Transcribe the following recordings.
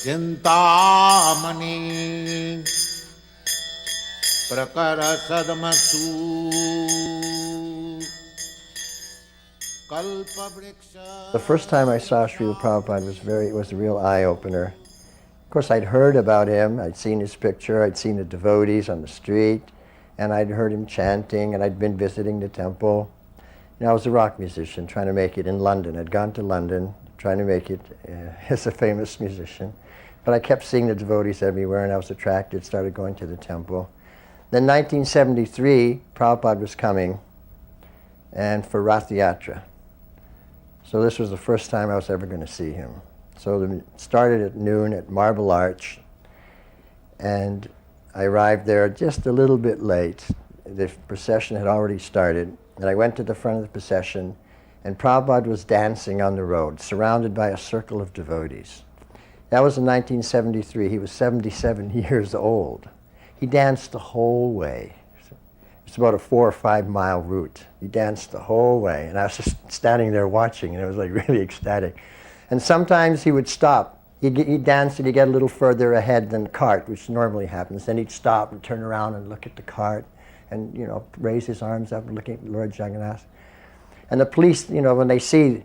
चिंतामणि प्रकर सदमसु The first time I saw Srila Prabhupada was a real eye-opener. Of course, I'd heard about him, I'd seen his picture, I'd seen the devotees on the street, and I'd heard him chanting, and I'd been visiting the temple. You know, I was a rock musician trying to make it in London. I'd gone to London trying to make it as a famous musician. But I kept seeing the devotees everywhere, and I was attracted, started going to the temple. Then 1973, Prabhupada was coming, and for Rath Yatra. So this was the first time I was ever going to see him. So it started at noon at Marble Arch, and I arrived there just a little bit late. The procession had already started, and I went to the front of the procession, and Prabhupada was dancing on the road, surrounded by a circle of devotees. That was in 1973. He was 77 years old. He danced the whole way. It's about a 4 or 5 mile route. He danced the whole way, and I was just standing there watching, and it was like really ecstatic. And sometimes he would stop. He'd dance and he'd get a little further ahead than the cart, which normally happens. Then he'd stop and turn around and look at the cart and, you know, raise his arms up and look at Lord Jagannath. And the police, you know, when they see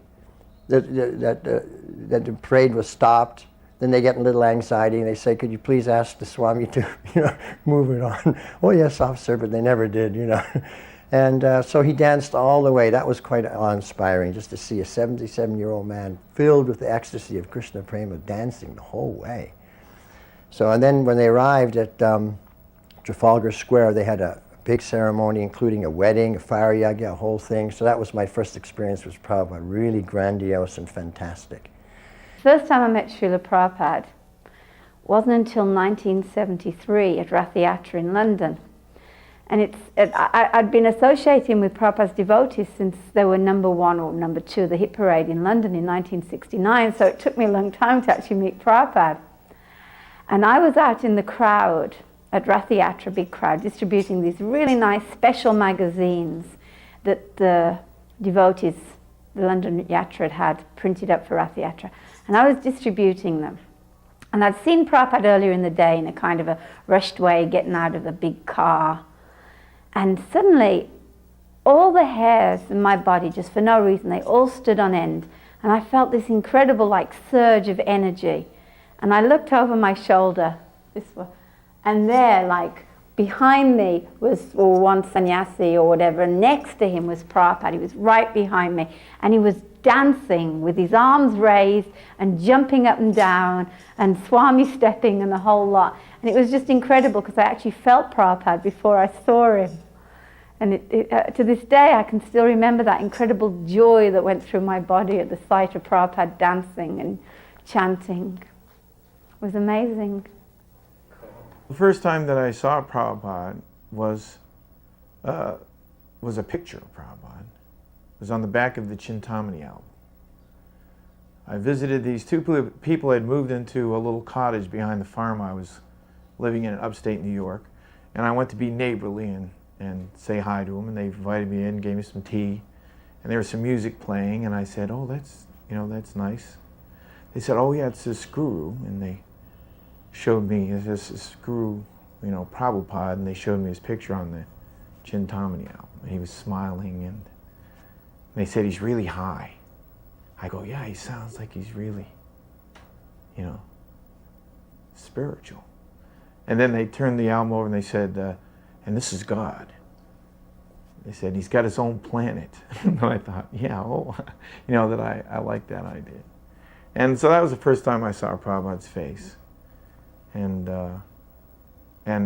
that the parade was stopped, then they get a little anxiety and they say, could you please ask the Swami to, you know, move it on? Oh yes, officer, but they never did, you know. And so he danced all the way. That was quite awe-inspiring, just to see a 77-year-old man filled with the ecstasy of Krishna Prema dancing the whole way. So, and then when they arrived at Trafalgar Square, they had a big ceremony, including a wedding, a fire yagya, a whole thing. So that was my first experience with Prabhupada, really grandiose and fantastic. First time I met Srila Prabhupada wasn't until 1973 at Rath Yatra in London. And I'd been associating with Prabhupada's devotees since they were number 1 or number 2 of the hit parade in London in 1969, so it took me a long time to actually meet Prabhupada. And I was out in the crowd at Rath Yatra, big crowd, distributing these really nice special magazines that the devotees, the London Yatra had printed up for Rath Yatra. And I was distributing them. And I'd seen Prabhupada earlier in the day in a kind of a rushed way, getting out of a big car. And suddenly, all the hairs in my body, just for no reason, they all stood on end. And I felt this incredible like surge of energy. And I looked over my shoulder, this way, and there, like, behind me was one sannyasi or whatever, and next to him was Prabhupada. He was right behind me, and he was dancing with his arms raised and jumping up and down, and Swami stepping and the whole lot. And it was just incredible because I actually felt Prabhupada before I saw him. And to this day, I can still remember that incredible joy that went through my body at the sight of Prabhupada dancing and chanting. It was amazing. The first time that I saw Prabhupada was a picture of Prabhupada. It was on the back of the Chintamani album. I visited these 2 people who had moved into a little cottage behind the farm I was living in upstate New York, and I went to be neighborly and say hi to them, and they invited me in, gave me some tea, and there was some music playing, and I said, oh, that's nice. They said, oh yeah, it's this guru, and they showed me this guru, you know, Prabhupada, and they showed me his picture on the Chintamani album. And he was smiling, and they said he's really high. I go, yeah, he sounds like he's really, you know, spiritual. And then they turned the album over and they said, and this is God. They said, he's got his own planet. And I thought, yeah, oh, you know, that I like that idea. And so that was the first time I saw Prabhupada's face. And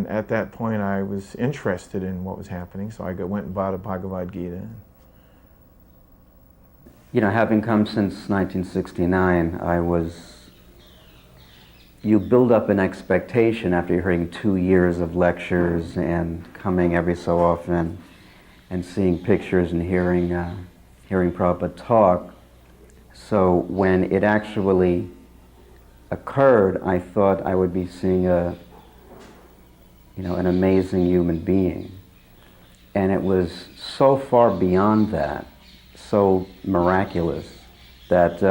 at that point I was interested in what was happening, so I went and bought a Bhagavad Gita. You know, having come since 1969, you build up an expectation after hearing 2 years of lectures and coming every so often and seeing pictures and hearing Prabhupada talk. So when it actually occurred, I thought I would be seeing an amazing human being. And it was so far beyond that, so miraculous, that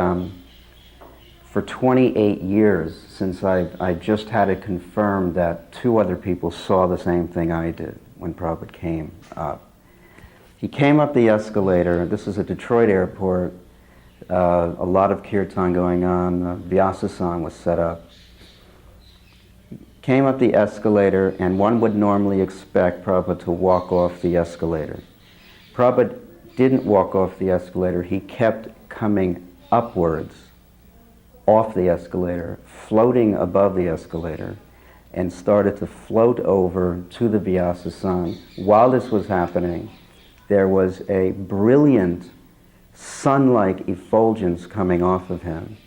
for 28 years since I just had it confirmed that 2 other people saw the same thing I did when Prabhupada came up. He came up the escalator. This is at Detroit Airport. A lot of kirtan going on. Vyasa song was set up. Came up the escalator, and one would normally expect Prabhupada to walk off the escalator. Prabhupada didn't walk off the escalator. He kept coming upwards off the escalator, floating above the escalator, and started to float over to the Vyasa song. While this was happening, there was a brilliant sun-like effulgence coming off of him.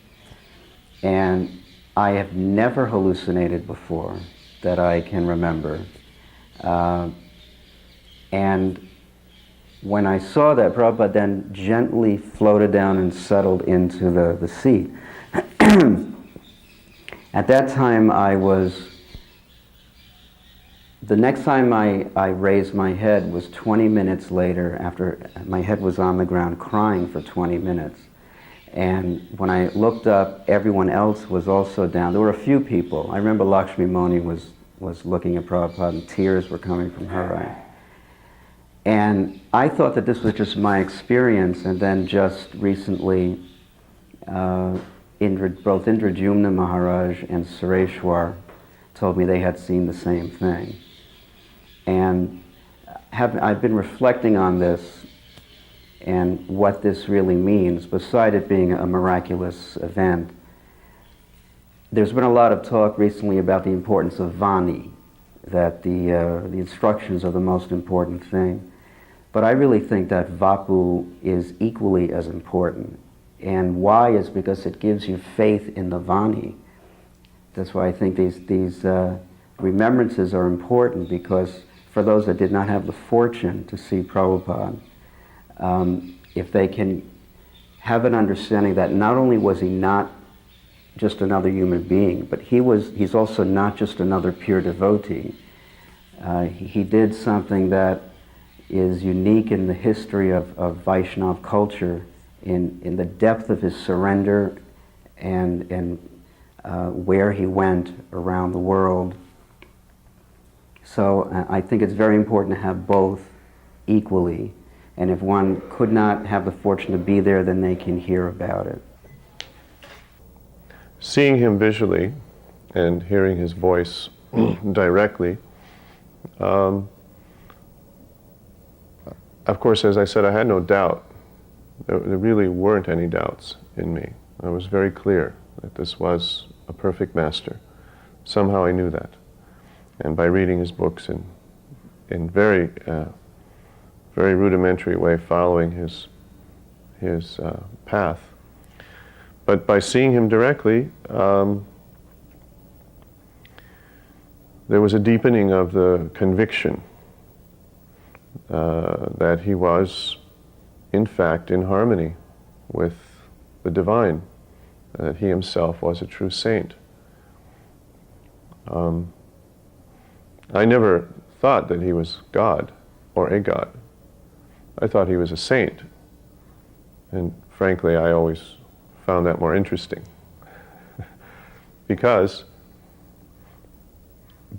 And I have never hallucinated before that I can remember. And when I saw that, Prabhupada then gently floated down and settled into the seat. At that time, the next time I raised my head was 20 minutes later, after my head was on the ground crying for 20 minutes. And when I looked up, everyone else was also down. There were a few people. I remember Lakshmi Moni was looking at Prabhupada and tears were coming from her eyes. And I thought that this was just my experience, and then just recently, both Indradyumna Maharaj and Sureshwar told me they had seen the same thing. And I've been reflecting on this and what this really means, beside it being a miraculous event. There's been a lot of talk recently about the importance of Vani, that the instructions are the most important thing. But I really think that Vapu is equally as important. And why is because it gives you faith in the Vani. That's why I think these remembrances are important, because for those that did not have the fortune to see Prabhupada, if they can have an understanding that not only was he not just another human being, but he's also not just another pure devotee. He did something that is unique in the history of Vaishnava culture, in the depth of his surrender and where he went around the world. So I think it's very important to have both equally. And if one could not have the fortune to be there, then they can hear about it. Seeing him visually and hearing his voice directly, of course, as I said, I had no doubt. There really weren't any doubts in me. I was very clear that this was a perfect master. Somehow I knew that. And by reading his books in very rudimentary way, following his path. But by seeing him directly, there was a deepening of the conviction that he was, in fact, in harmony with the divine, that he himself was a true saint. I never thought that he was God or a God. I thought he was a saint. And frankly, I always found that more interesting. Because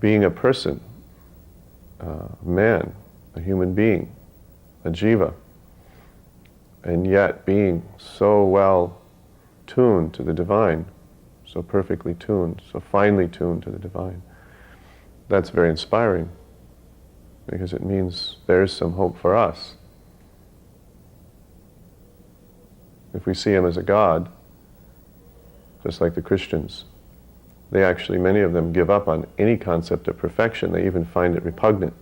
being a person, a man, a human being, a jiva, and yet being so well tuned to the divine, so perfectly tuned, so finely tuned to the divine, that's very inspiring, because it means there's some hope for us. If we see him as a God, just like the Christians, they actually, many of them, give up on any concept of perfection. They even find it repugnant.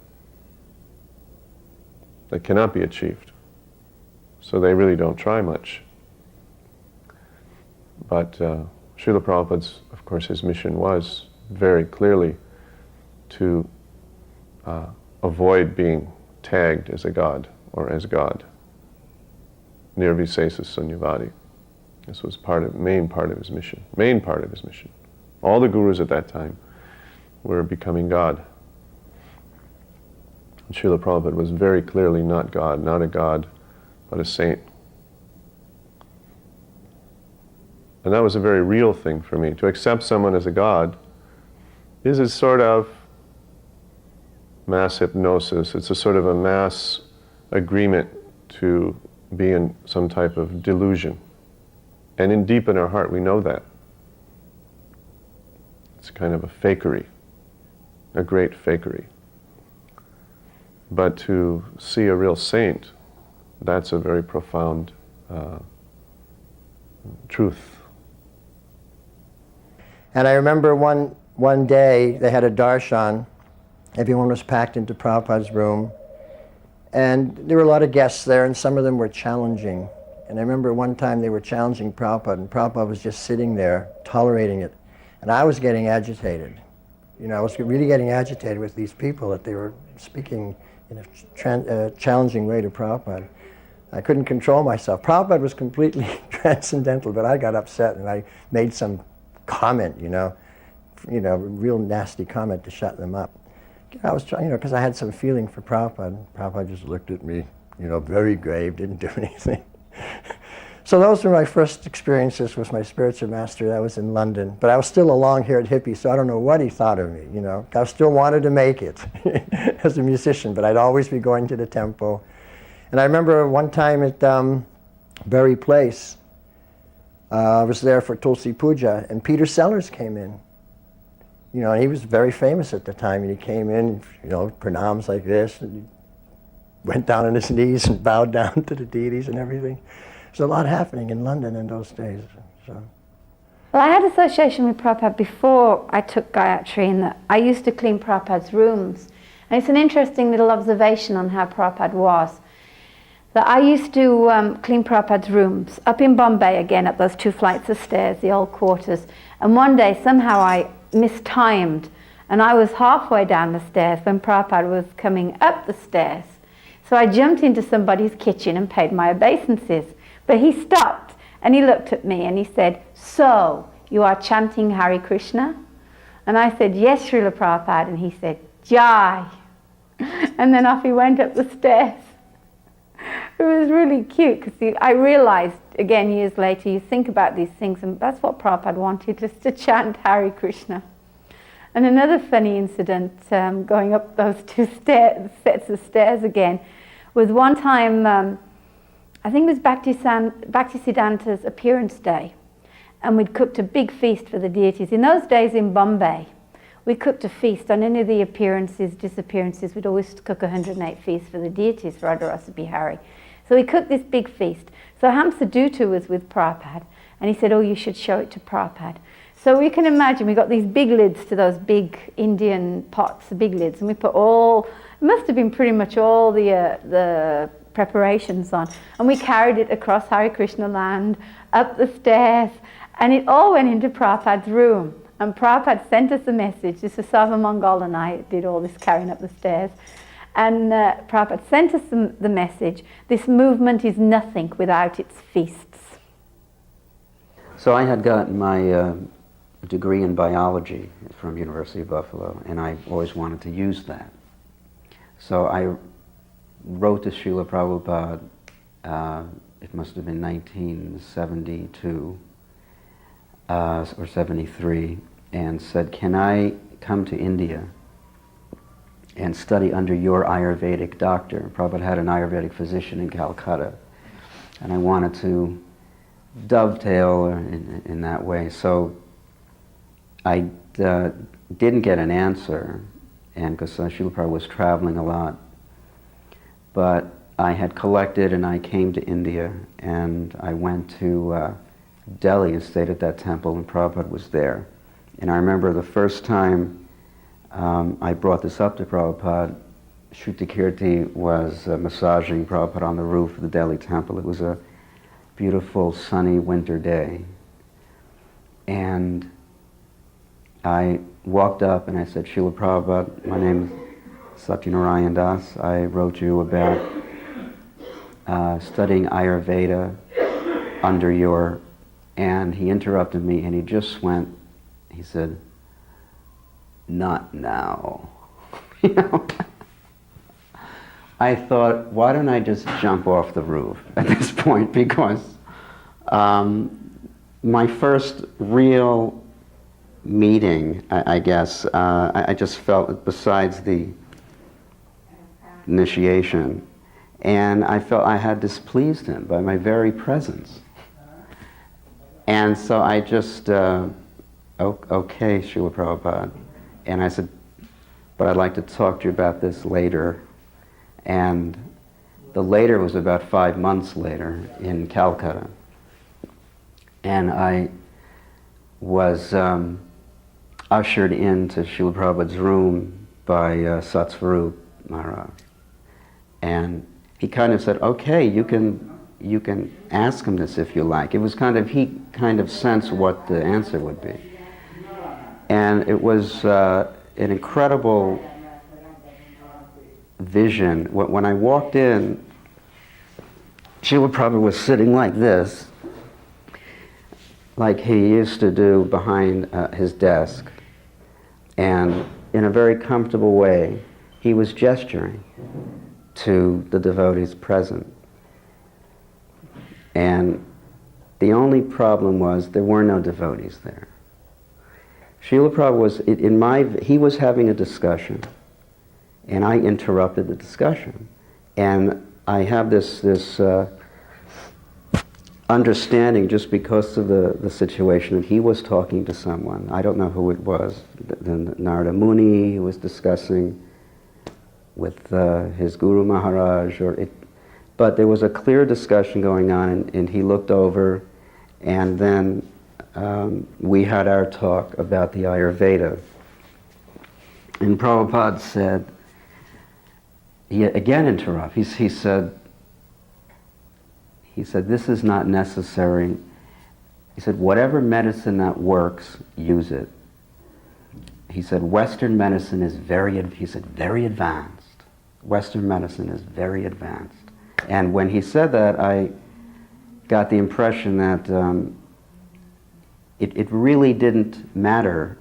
That cannot be achieved. So they really don't try much. But Srila Prabhupada's, of course, his mission was very clearly to avoid being tagged as a god or as God. Nirvisesa Sunyavadi. This was main part of his mission. Main part of his mission. All the gurus at that time were becoming God. And Srila Prabhupada was very clearly not God, not a god, but a saint. And that was a very real thing for me. To accept someone as a god is a sort of mass hypnosis. It's a sort of a mass agreement to be in some type of delusion. And deep in our heart, we know that. It's kind of a fakery, a great fakery. But to see a real saint, that's a very profound truth. And I remember one day they had a darshan. Everyone was packed into Prabhupada's room. And there were a lot of guests there, and some of them were challenging. And I remember one time they were challenging Prabhupada, and Prabhupada was just sitting there, tolerating it. And I was getting agitated. You know, I was really getting agitated with these people, that they were speaking in a challenging way to Prabhupada. I couldn't control myself. Prabhupada was completely transcendental, but I got upset and I made some comment, real nasty comment to shut them up. I was trying, because I had some feeling for Prabhupada. Prabhupada just looked at me, very grave, didn't do anything. So those were my first experiences with my spiritual master. That was in London. But I was still along here at Hippie, so I don't know what he thought of me, I still wanted to make it as a musician, but I'd always be going to the temple. And I remember one time at Berry Place, I was there for Tulsi Puja, and Peter Sellers came in. And he was very famous at the time, and he came in, pranams like this, and he went down on his knees and bowed down to the deities and everything. There's a lot happening in London in those days. So. Well, I had association with Prabhupada before I took Gayatri, in that I used to clean Prabhupada's rooms. And it's an interesting little observation on how Prabhupada was. That I used to clean Prabhupada's rooms up in Bombay, again, up those 2 flights of stairs, the old quarters. And one day, somehow I mistimed, and I was halfway down the stairs when Prabhupada was coming up the stairs. So I jumped into somebody's kitchen and paid my obeisances. But he stopped and he looked at me and he said, "So, you are chanting Hare Krishna?" And I said, "Yes, Srila Prabhupada." And he said, "Jai." And then off he went up the stairs. It was really cute, because I realized, again, years later, you think about these things, and that's what Prabhupada wanted, just to chant Hare Krishna. And another funny incident, going up those 2 sets of stairs again, was one time, I think it was Bhaktisiddhanta's appearance day, and we'd cooked a big feast for the deities. In those days in Bombay, we cooked a feast on any of the appearances, disappearances. We'd always cook 108 feasts for the deities, for Radharasa Bihari. So we cooked this big feast. So Hamsa Dutta was with Prabhupada, and he said, "Oh, you should show it to Prabhupada." So we can imagine, we got these big lids to those big Indian pots, the big lids, and we put it must have been pretty much all the preparations on. And we carried it across Hare Krishna land, up the stairs, and it all went into Prabhupada's room. And Prabhupada sent us a message. This was Sava Mongol and I did all this carrying up the stairs. And Prabhupada sent us the message, "This movement is nothing without its feasts." So I had gotten my degree in biology from University of Buffalo, and I always wanted to use that. So I wrote to Srila Prabhupada, it must have been 1972 or 73, and said, "Can I come to India and study under your Ayurvedic doctor?" Prabhupada had an Ayurvedic physician in Calcutta, and I wanted to dovetail in that way. So I didn't get an answer, and because Srila Prabhupada was traveling a lot, but I had collected and I came to India, and I went to Delhi and stayed at that temple, and Prabhupada was there. And I remember the first time I brought this up to Prabhupada, Shruti Kirti was massaging Prabhupada on the roof of the Delhi temple. It was a beautiful sunny winter day. And I walked up and I said, "Srila Prabhupada, my name is Satyanarayan Dasa. I wrote you about studying Ayurveda under your..." And he interrupted me and he just went, he said, "Not now." I thought, why don't I just jump off the roof at this point? Because my first real meeting, I guess, I just felt, besides the initiation, and I felt I had displeased him by my very presence. And so I just, okay, Srila Prabhupada. And I said, but I'd like to talk to you about this later. And the later was about 5 months later in Calcutta. And I was ushered into Srila Prabhupada's room by Satsvarup Maharaj. And he kind of said, okay, you can ask him this if you like. It was kind of, he kind of sensed what the answer would be. And it was an incredible vision. When I walked in, Srila Prabhupada was sitting like this, like he used to do behind his desk. And in a very comfortable way, he was gesturing to the devotees present. And the only problem was there were no devotees there. Srila Prabhupada was, he was having a discussion, and I interrupted the discussion. And I have this understanding, just because of the situation, that he was talking to someone. I don't know who it was. The Narada Muni was discussing with his Guru Maharaj, but there was a clear discussion going on, and he looked over, and then we had our talk about the Ayurveda. And Prabhupada said, he again interrupted. He said, this is not necessary. He said, whatever medicine that works, use it. He said, Western medicine is very advanced. Western medicine is very advanced. And when he said that, I got the impression that it really didn't matter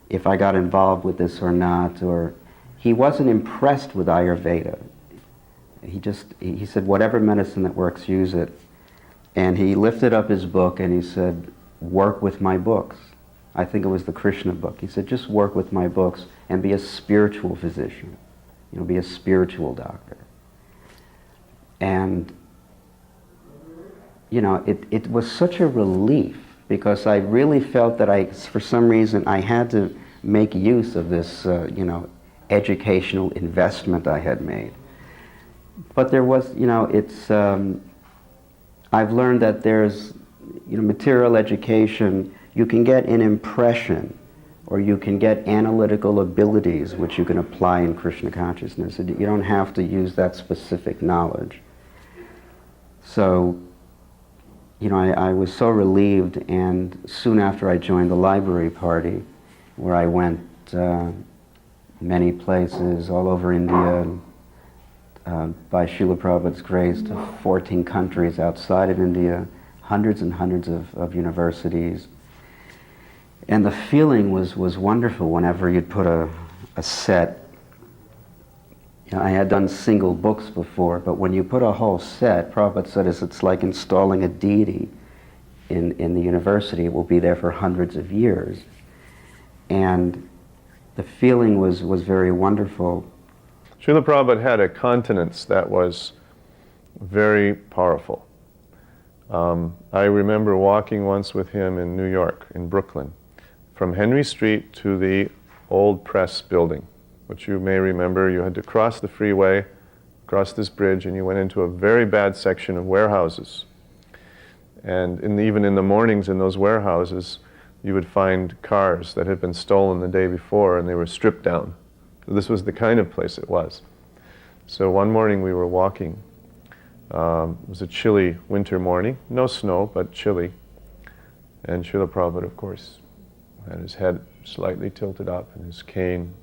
if I got involved with this or not, or he wasn't impressed with Ayurveda. He said, whatever medicine that works, use it. And he lifted up his book and he said, work with my books. I think it was the Krishna book. He said, just work with my books and be a spiritual physician. Be a spiritual doctor. And, it was such a relief, because I really felt that for some reason, I had to make use of this, educational investment I had made. But there was, I've learned that there's, material education, you can get an impression, or you can get analytical abilities which you can apply in Krishna consciousness. You don't have to use that specific knowledge. So, I was so relieved, and soon after I joined the library party, where I went many places all over India, by Srila Prabhupada's grace, to 14 countries outside of India, hundreds and hundreds of universities. And the feeling was wonderful whenever you'd put a set. I had done single books before, but when you put a whole set, Prabhupada said, it's like installing a deity in the university. It will be there for hundreds of years. And the feeling was very wonderful. Srila Prabhupada had a continence that was very powerful. I remember walking once with him in New York, in Brooklyn, from Henry Street to the old press building, which you may remember. You had to cross the freeway, cross this bridge, and you went into a very bad section of warehouses. And even in the mornings in those warehouses, you would find cars that had been stolen the day before, and they were stripped down. This was the kind of place it was. So one morning we were walking. It was a chilly winter morning. No snow, but chilly. And Srila Prabhupada, of course, had his head slightly tilted up and his cane.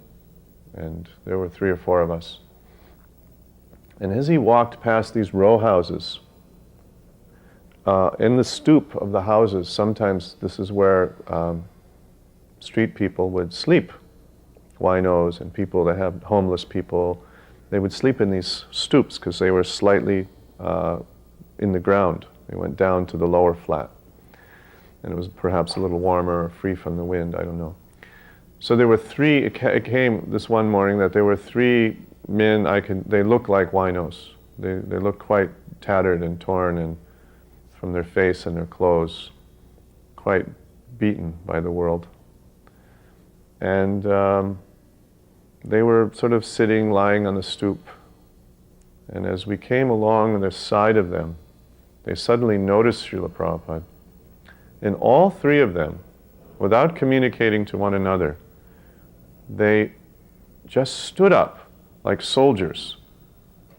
And there were 3 or 4 of us. And as he walked past these row houses, in the stoop of the houses, sometimes this is where street people would sleep. Winos and people that have homeless people, they would sleep in these stoops because they were slightly in the ground, They went down to the lower flat. And it was perhaps a little warmer or free from the wind, I don't know. So there were three, it came this one morning that there were three men, they looked like winos. They looked quite tattered and torn and from their face and their clothes, quite beaten by the world. And they were sort of sitting, lying on the stoop. And as we came along on the side of them, they suddenly noticed Srila Prabhupada. And all three of them, without communicating to one another, they just stood up like soldiers,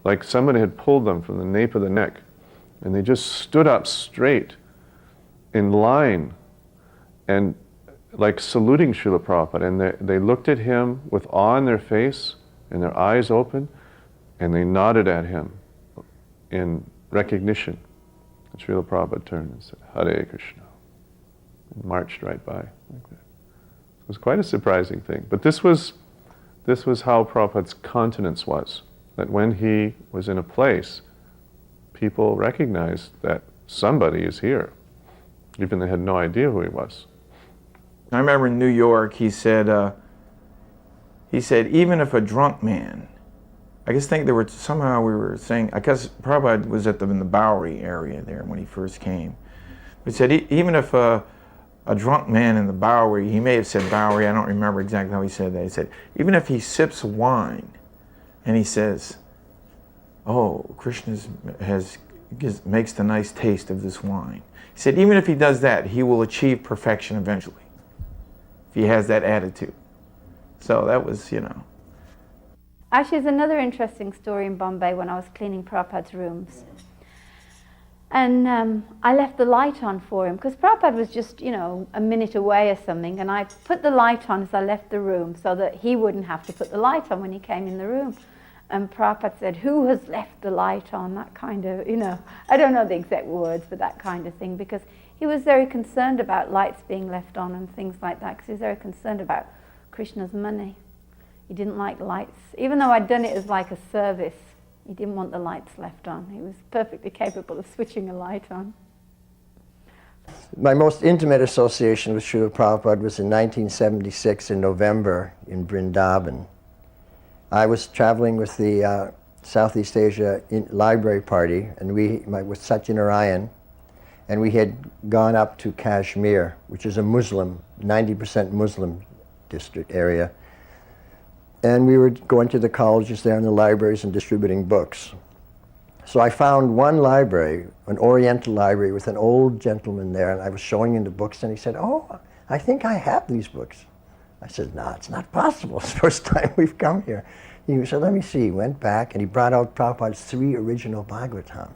like somebody had pulled them from the nape of the neck. And they just stood up straight in line and like saluting Srila Prabhupada. And they looked at him with awe in their face and their eyes open, and they nodded at him in recognition. And Srila Prabhupada turned and said, Hare Krishna, and marched right by like that. It was quite a surprising thing. But this was how Prabhupada's countenance was, that when he was in a place, people recognized that somebody is here, even they had no idea who he was. I remember in New York, he said, even if a drunk man, I guess somehow we were saying, I guess Prabhupada was in the Bowery area there when he first came. He said, even if a drunk man in the Bowery, he may have said Bowery, I don't remember exactly how he said that. He said, even if he sips wine and he says, oh, Krishna makes the nice taste of this wine. He said, even if he does that, he will achieve perfection eventually, if he has that attitude. So that was, Actually, there's another interesting story in Bombay when I was cleaning Prabhupada's rooms. And I left the light on for him, because Prabhupada was just, a minute away or something, and I put the light on as I left the room so that he wouldn't have to put the light on when he came in the room. And Prabhupada said, who has left the light on? That kind of, I don't know the exact words, but that kind of thing, because he was very concerned about lights being left on and things like that, because he was very concerned about Krishna's money. He didn't like lights. Even though I'd done it as like a service, he didn't want the lights left on. He was perfectly capable of switching a light on. My most intimate association with Srila Prabhupada was in 1976 in November in Vrindavan. I was traveling with the Southeast Asia Library Party, and with Satyanarayan, and we had gone up to Kashmir, which is a Muslim, 90% Muslim district area. And we were going to the colleges there and the libraries and distributing books. So I found one library, an Oriental library, with an old gentleman there, and I was showing him the books, and he said, oh, I think I have these books. I said, no, it's not possible. It's the first time we've come here. He said, let me see. He went back, and he brought out Prabhupada's 3 original Bhagavatams.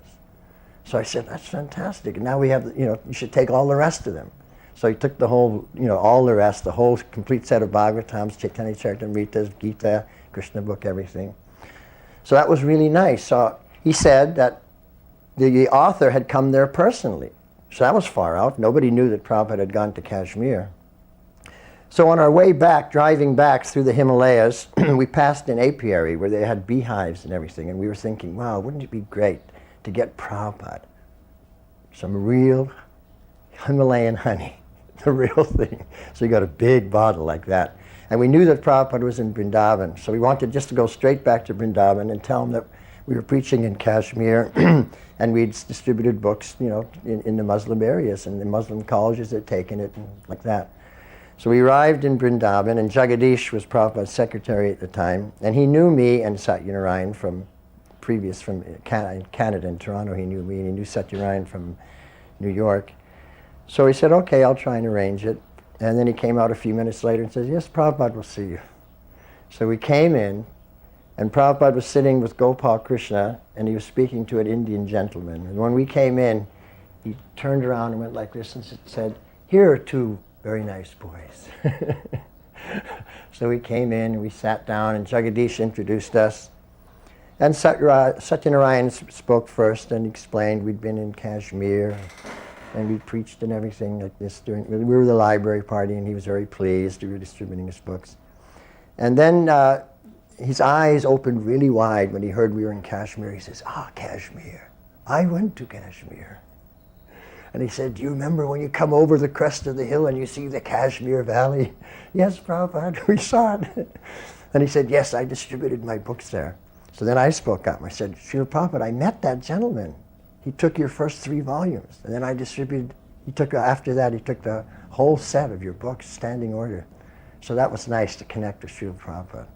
So I said, that's fantastic. And now we have, you should take all the rest of them. So he took the whole, all the rest, the whole complete set of Bhagavatams, Chaitanya Charitamrita, Gita, Krishna book, everything. So that was really nice. So he said that the author had come there personally. So that was far out. Nobody knew that Prabhupada had gone to Kashmir. So on our way back, driving back through the Himalayas, we passed an apiary where they had beehives and everything. And we were thinking, wow, wouldn't it be great to get Prabhupada some real Himalayan honey. The real thing. So you got a big bottle like that. And we knew that Prabhupada was in Vrindavan. So we wanted just to go straight back to Vrindavan and tell him that we were preaching in Kashmir and we'd distributed books, in the Muslim areas, and the Muslim colleges had taken it and like that. So we arrived in Vrindavan, and Jagadish was Prabhupada's secretary at the time, and he knew me and Satyanarayan from Canada, in Toronto. He knew me, and he knew Satyanarayan from New York. So he said, okay, I'll try and arrange it. And then he came out a few minutes later and says, yes, Prabhupada will see you. So we came in, and Prabhupada was sitting with Gopal Krishna, and he was speaking to an Indian gentleman. And when we came in, he turned around and went like this and said, here are 2 very nice boys. So we came in, and we sat down, and Jagadish introduced us. And Satyanarayan spoke first and explained we'd been in Kashmir, and we preached and everything like this. We were the library party, and he was very pleased. We were distributing his books. And then his eyes opened really wide when he heard we were in Kashmir. He says, Kashmir. I went to Kashmir. And he said, do you remember when you come over the crest of the hill and you see the Kashmir Valley? Yes, Prabhupada, we saw it. And he said, yes, I distributed my books there. So then I spoke up. I said, Srila Prabhupada, I met that gentleman. He took your first 3 volumes. And then I distributed, after that, he took the whole set of your books, standing order. So that was nice to connect with Srila Prabhupada.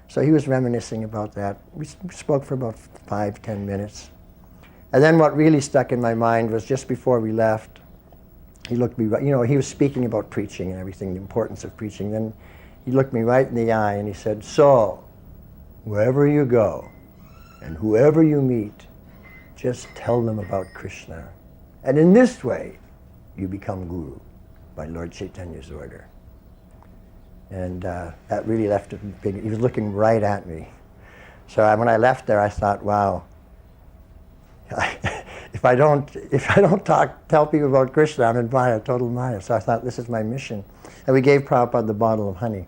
So he was reminiscing about that. We spoke for about 5-10 minutes. And then what really stuck in my mind was just before we left, he looked me right, he was speaking about preaching and everything, the importance of preaching. Then he looked me right in the eye and he said, so, wherever you go and whoever you meet, just tell them about Krishna. And in this way, you become Guru by Lord Chaitanya's order. And that really left a big, he was looking right at me. So when I left there, I thought, wow, if I don't tell people about Krishna, I'm in Maya, total Maya. So I thought, this is my mission. And we gave Prabhupada the bottle of honey,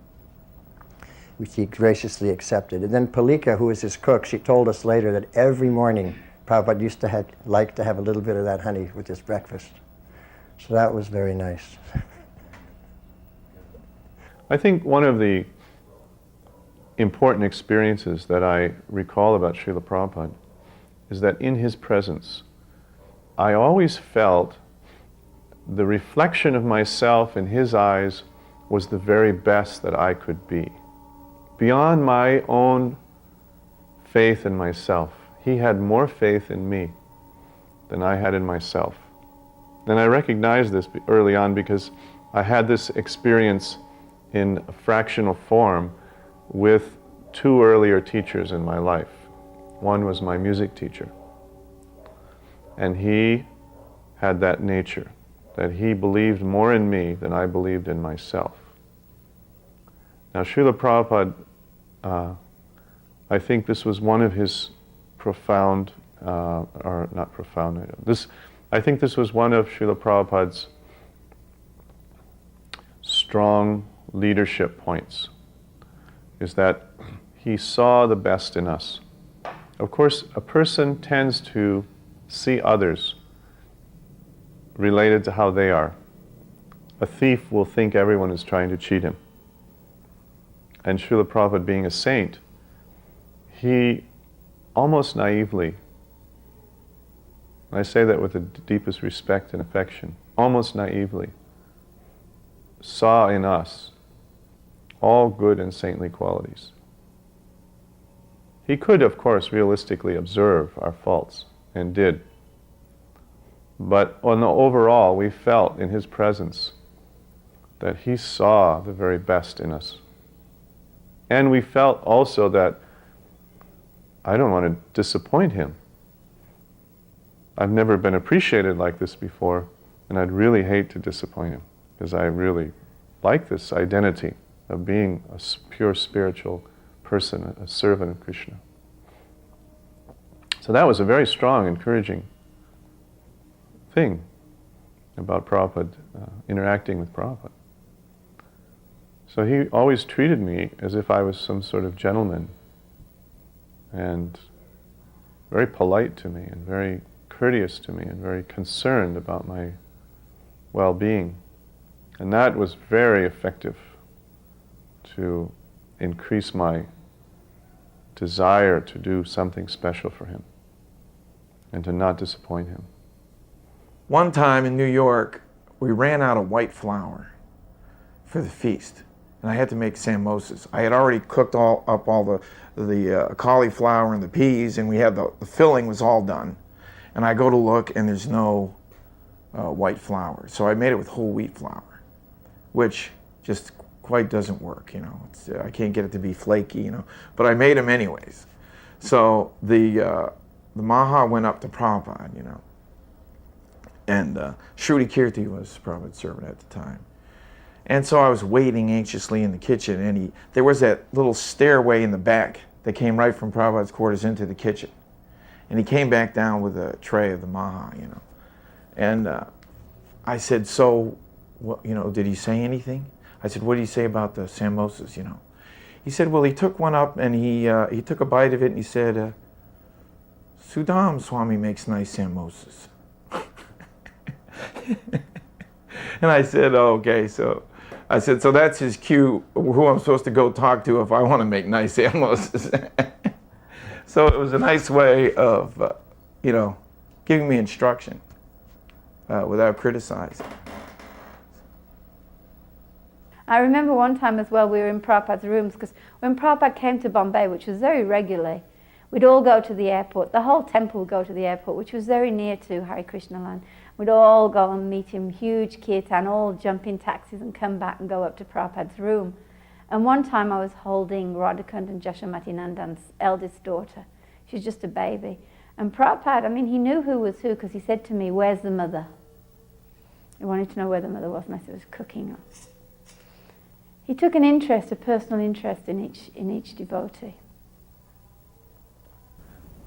which he graciously accepted. And then Palika, who was his cook, she told us later that every morning Prabhupada used to like to have a little bit of that honey with his breakfast. So that was very nice. I think one of the important experiences that I recall about Srila Prabhupada is that in his presence, I always felt the reflection of myself in his eyes was the very best that I could be. Beyond my own faith in myself, he had more faith in me than I had in myself. And I recognized this early on because I had this experience in a fractional form with 2 earlier teachers in my life. One was my music teacher, and he had that nature, that he believed more in me than I believed in myself. Now, Srila Prabhupada, I think this was one of his profound, or not profound, I think this was one of Srila Prabhupada's strong leadership points, is that he saw the best in us. Of course, a person tends to see others related to how they are. A thief will think everyone is trying to cheat him. And Srila Prabhupada, being a saint, he almost naively, and I say that with the deepest respect and affection, almost naively saw in us all good and saintly qualities. He could, of course, realistically observe our faults, and did. But on the overall, we felt in his presence that he saw the very best in us. And we felt also that I don't want to disappoint him. I've never been appreciated like this before, and I'd really hate to disappoint him, because I really like this identity of being a pure spiritual person, a servant of Krishna. So that was a very strong, encouraging thing about Prabhupada, interacting with Prabhupada. So he always treated me as if I was some sort of gentleman, and very polite to me, and very courteous to me, and very concerned about my well-being. And that was very effective to increase my desire to do something special for him and to not disappoint him. One time in New York, we ran out of white flour for the feast, and I had to make samosas. I had already cooked up all the cauliflower and the peas, and we had the filling was all done. And I go to look, and there's no white flour. So I made it with whole wheat flour, which just quite doesn't work, I can't get it to be flaky, but I made them anyways. So the Maha went up to Prabhupada, and Shruti Kirti was Prabhupada's servant at the time. And so I was waiting anxiously in the kitchen, and there was that little stairway in the back that came right from Prabhupada's quarters into the kitchen. And he came back down with a tray of the Maha, And I said, so, what, did he say anything? I said, what did he say about the samosas, He said, well, he took one up and he took a bite of it and he said, Sudam Swami makes nice samosas. And I said, oh, okay, so I said, so that's his cue, who I'm supposed to go talk to if I want to make nice amulets. So it was a nice way of, giving me instruction without criticizing. I remember one time as well, we were in Prabhupada's rooms, because when Prabhupada came to Bombay, which was very regularly, we'd all go to the airport. The whole temple would go to the airport, which was very near to Hare Krishna land. We'd all go and meet him, huge kirtan, all jump in taxis and come back and go up to Prabhupada's room. And one time I was holding Radhakund and Jashamati Nandan's eldest daughter. She was just a baby. And Prabhupada, he knew who was who, because he said to me, where's the mother? He wanted to know where the mother was, and I said, it was cooking. He took an interest, a personal interest in each devotee.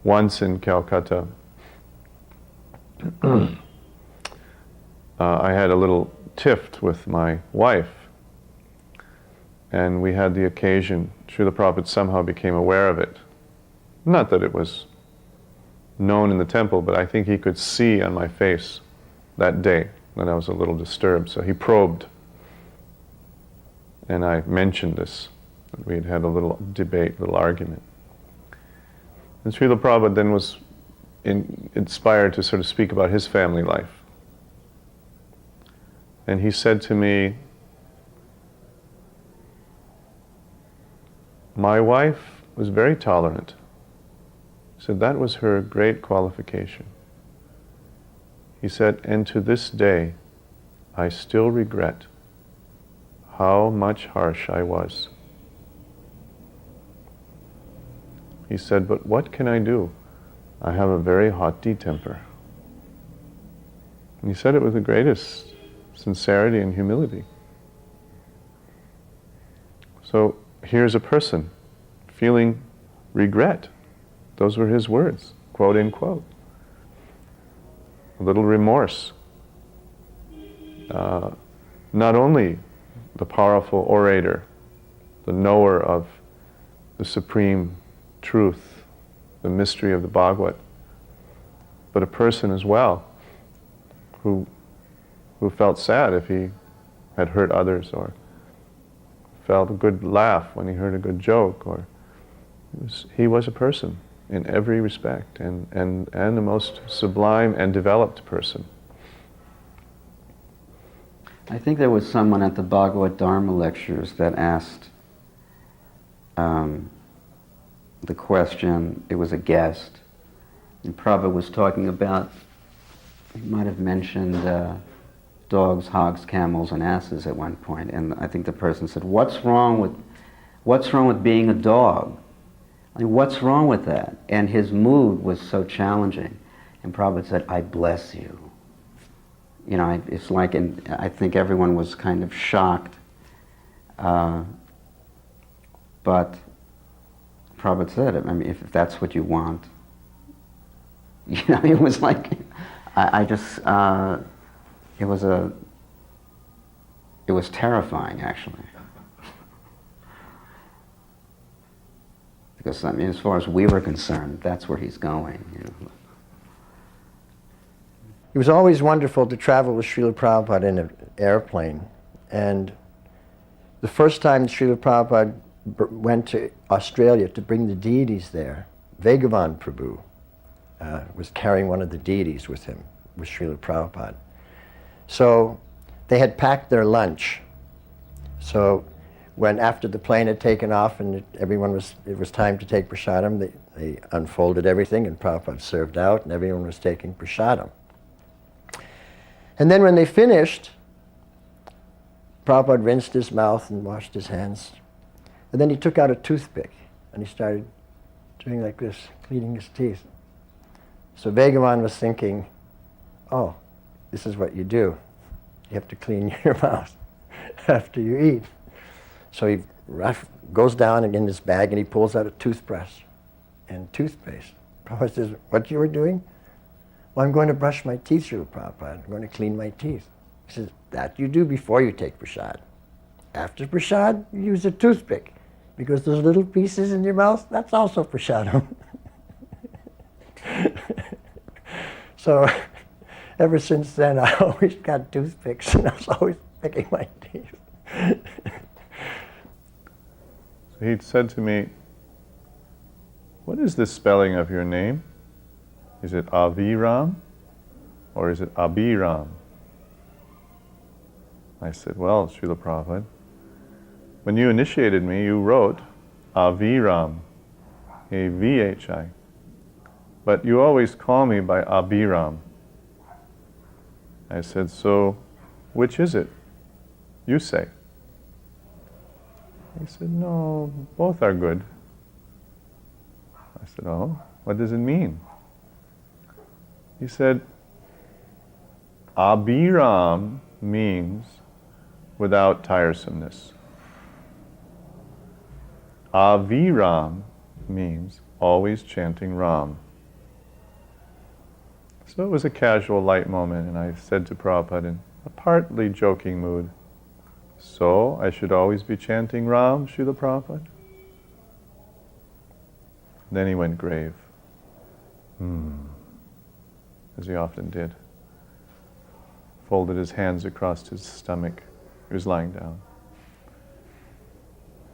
Once in Calcutta, I had a little tiff with my wife, and we had the occasion, Srila Prabhupada somehow became aware of it. Not that it was known in the temple, but I think he could see on my face that day that I was a little disturbed, so he probed. And I mentioned this, that we had had a little debate, a little argument. And Srila Prabhupada then was inspired to sort of speak about his family life. And he said to me, my wife was very tolerant. He said that was her great qualification. He said, and to this day, I still regret how much harsh I was. He said, but what can I do? I have a very haughty temper. And he said it with the greatest sincerity and humility. So here's a person feeling regret. Those were his words, quote unquote. A little remorse. Not only the powerful orator, the knower of the supreme truth, the mystery of the Bhagavad, but a person as well who felt sad if he had hurt others, or felt a good laugh when he heard a good joke, or he was a person in every respect, and the most sublime and developed person. I think there was someone at the Bhagavad Dharma lectures that asked the question, it was a guest, and Prabhupada was talking about, he might have mentioned dogs, hogs, camels, and asses at one point, and I think the person said, what's wrong with being a dog? I mean, what's wrong with that? And his mood was so challenging, and Prabhupada said, I bless you. You know, it's like, and I think everyone was kind of shocked, but Prabhupada said, I mean, if that's what you want, you know, it was like, it was terrifying, actually. Because, I mean, as far as we were concerned, that's where he's going, you know. It was always wonderful to travel with Srila Prabhupada in an airplane. And the first time Srila Prabhupada went to Australia to bring the deities there, Vegavan Prabhu was carrying one of the deities with him, with Srila Prabhupada. So they had packed their lunch. So when after the plane had taken off and it was time to take prasadam, they unfolded everything and Prabhupada served out and everyone was taking prasadam. And then when they finished, Prabhupada rinsed his mouth and washed his hands. And then he took out a toothpick and he started doing like this, cleaning his teeth. So Vegavan was thinking, oh, this is what you do. You have to clean your mouth after you eat. So he goes down and in his bag and he pulls out a toothbrush and toothpaste. Prabhupada says, what you were doing? Well, I'm going to brush my teeth, Srila Prabhupada. I'm going to clean my teeth. He says, that you do before you take prasad. After prasad, you use a toothpick. Because those little pieces in your mouth, that's also prasadam. So, ever since then, I always got toothpicks, and I was always picking my teeth. So he said to me, "What is the spelling of your name? Is it Aviram or is it Abhiram?" I said, "Well, Srila Prabhupada, when you initiated me, you wrote Aviram, A-V-H-I. But you always call me by Abhiram." I said, "So, which is it? You say." He said, "No, both are good." I said, "Oh, what does it mean?" He said, Abhiram means without tiresomeness. Aviram means always chanting Ram. So it was a casual, light moment, and I said to Prabhupada in a partly joking mood, "So I should always be chanting Ram, Srila Prabhupada?" Then he went grave, as he often did. Folded his hands across his stomach. He was lying down.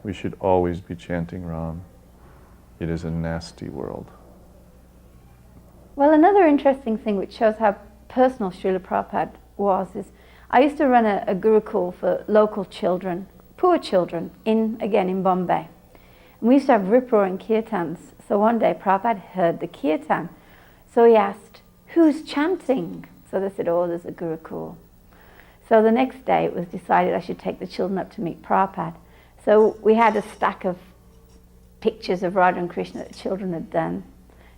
"We should always be chanting Ram. It is a nasty world." Well, another interesting thing which shows how personal Srila Prabhupada was is I used to run a Gurukul for local children, poor children, in Bombay. And we used to have rip-roaring kirtans. So one day Prabhupada heard the kirtan. So he asked, "Who's chanting?" So they said, "Oh, there's a Gurukul." So the next day it was decided I should take the children up to meet Prabhupada. So we had a stack of pictures of Radha and Krishna that the children had done.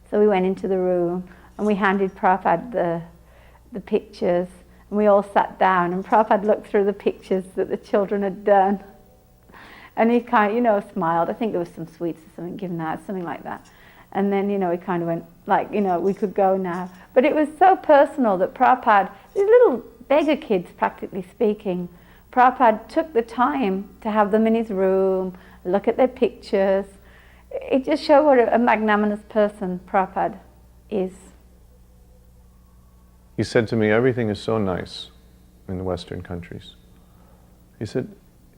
So we went into the room and we handed Prabhupada the pictures, and we all sat down, and Prabhupada looked through the pictures that the children had done. And he kind of, smiled. I think there was some sweets or something given out, something like that. And then, he kind of went, we could go now. But it was so personal that Prabhupada, these little beggar kids, practically speaking, Prabhupada took the time to have them in his room, look at their pictures. It just showed what a magnanimous person Prabhupada is. He said to me, "Everything is so nice in the Western countries." He said,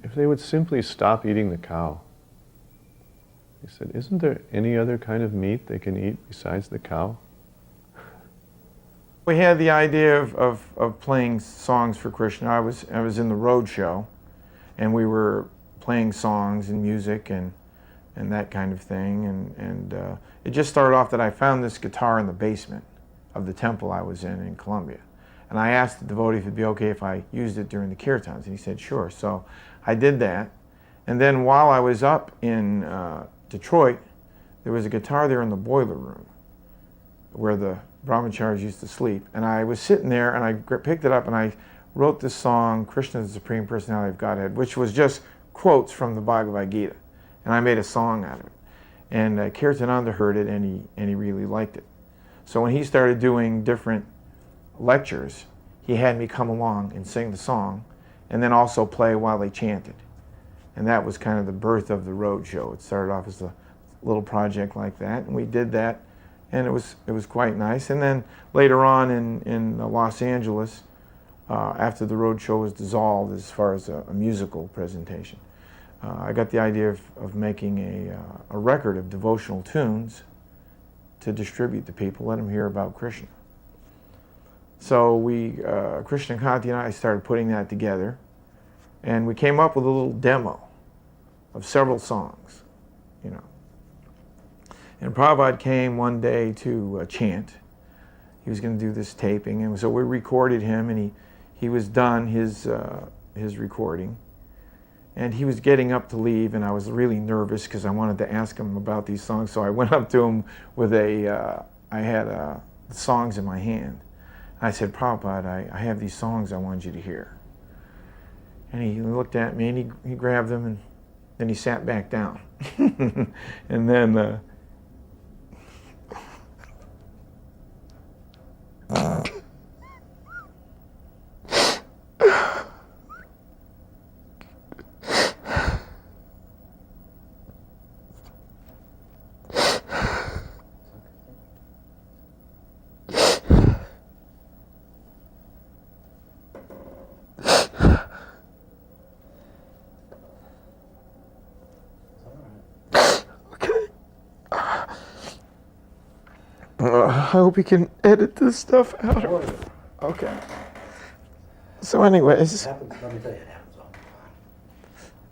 "If they would simply stop eating the cow." He said, "Isn't there any other kind of meat they can eat besides the cow?" We had the idea of playing songs for Krishna. I was in the road show, and we were playing songs and music and that kind of thing. And it just started off that I found this guitar in the basement of the temple I was in Colombia. And I asked the devotee if it'd be okay if I used it during the kirtans, and he said, "Sure." So I did that. And then while I was up in Detroit, there was a guitar there in the boiler room where the brahmacharis used to sleep. And I was sitting there and I picked it up and I wrote this song, "Krishna is the Supreme Personality of Godhead," which was just quotes from the Bhagavad Gita. And I made a song out of it. And Kirtananda heard it and he really liked it. So when he started doing different lectures, he had me come along and sing the song and then also play while they chanted. And that was kind of the birth of the road show. It started off as a little project like that, and we did that, and it was quite nice. And then later on in Los Angeles, after the road show was dissolved as far as a musical presentation, I got the idea of making a record of devotional tunes to distribute to people, let them hear about Krishna. So Krishna Kanti and I started putting that together, and we came up with a little demo of several songs, And Prabhupada came one day to chant. He was going to do this taping, and so we recorded him, and he was done his recording. And he was getting up to leave, and I was really nervous because I wanted to ask him about these songs. So I went up to him with I had the songs in my hand. And I said, "Prabhupada, I have these songs I want you to hear." And he looked at me, and he grabbed them, and then he sat back down. And then I hope you can edit this stuff out. Okay. So anyways. Let me tell you, it happens all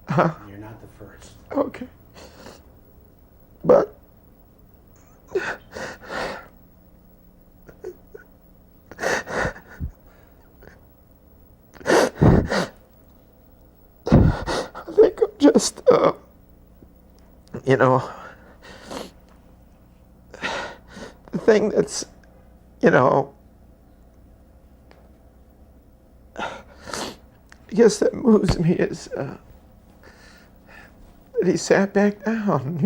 the time. You're not the first. Okay. But I think I'm just, the thing that's, I guess that moves me is that he sat back down,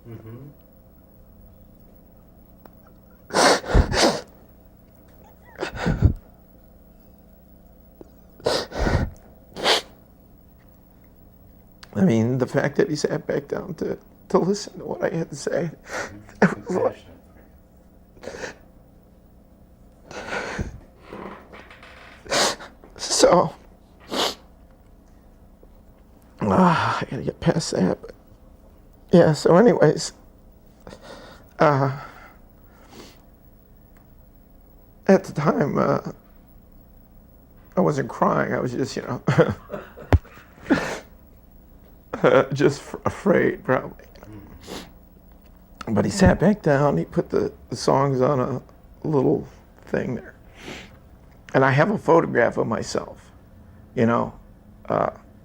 Mm-hmm. I mean, the fact that he sat back down to listen to what I had to say. That was like, so, I gotta get past that. But yeah, so anyways, at the time, I wasn't crying. I was just, just afraid, probably. But he sat back down. He put the songs on a little thing there. And I have a photograph of myself,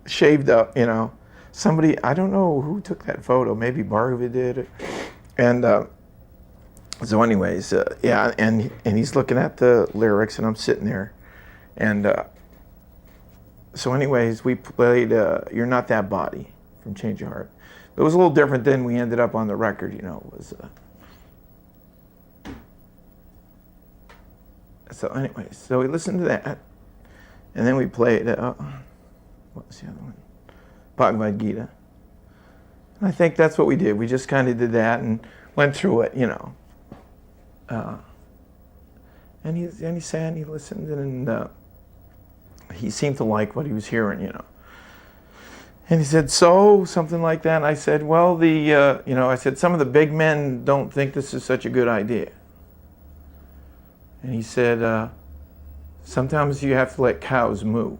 shaved up, Somebody, I don't know who took that photo. Maybe Bhargava did. And so anyways, yeah, and he's looking at the lyrics, and I'm sitting there. And so anyways, we played You're Not That Body from Change Your Heart. It was a little different than we ended up on the record, It was... So anyways, so we listened to that, and then we played, what was the other one? Bhagavad Gita. And I think that's what we did. We just kind of did that and went through it, and he sat and he listened, and he seemed to like what he was hearing, And he said, so, something like that. And I said, well, I said, some of the big men don't think this is such a good idea. And he said, sometimes you have to let cows moo.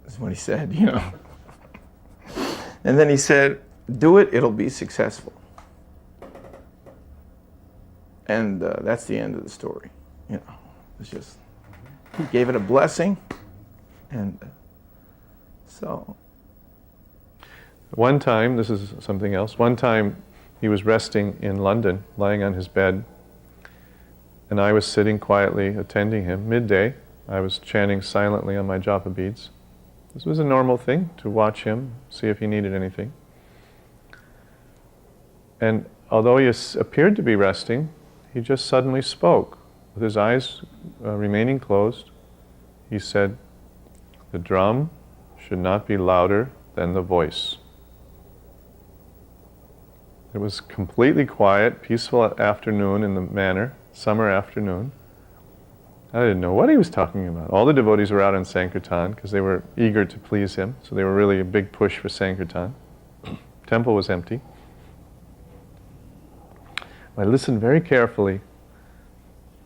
That's what he said, And then he said, do it, it'll be successful. And that's the end of the story. It's just, he gave it a blessing. And so. One time, this is something else, one time he was resting in London, lying on his bed, and I was sitting quietly attending him. Midday, I was chanting silently on my japa beads. This was a normal thing, to watch him, see if he needed anything. And although he appeared to be resting, he just suddenly spoke. With his eyes remaining closed, he said, "The drum should not be louder than the voice." It was completely quiet, peaceful afternoon in the manor, summer afternoon. I didn't know what he was talking about. All the devotees were out on Sankirtan because they were eager to please him, so they were really a big push for Sankirtan. Temple was empty. I listened very carefully,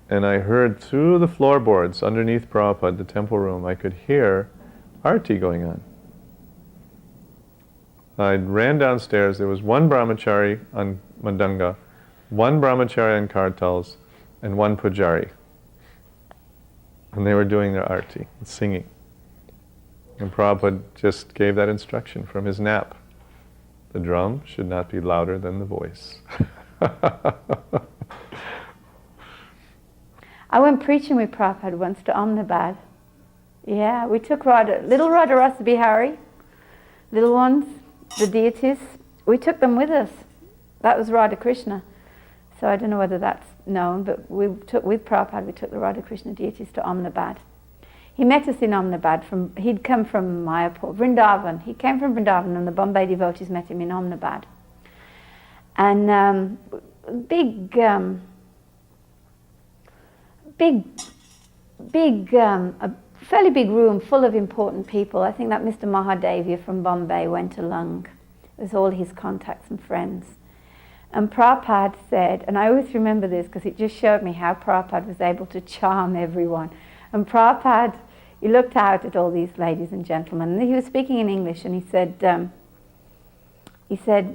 and I heard through the floorboards underneath Prabhupada, the temple room, I could hear arti going on. I ran downstairs. There was one brahmachari on Madanga, one brahmachari on kartals, and one pujari. And they were doing their arti, singing. And Prabhupada just gave that instruction from his nap. The drum should not be louder than the voice. I went preaching with Prabhupada once to Ahmedabad. Yeah, we took little Radha Rasa Bihari, little ones, the deities, we took them with us. That was Radha Krishna. So I don't know whether that's known, but with Prabhupada, we took the Radha Krishna deities to Ahmedabad. He met us in Ahmedabad. He'd come from Mayapur, Vrindavan. He came from Vrindavan, and the Bombay devotees met him in Ahmedabad. And a fairly big room full of important people. I think that Mr. Mahadevia from Bombay went along. It was all his contacts and friends. And Prabhupada said, and I always remember this because it just showed me how Prabhupada was able to charm everyone. And Prabhupada, he looked out at all these ladies and gentlemen, and he was speaking in English, and he said,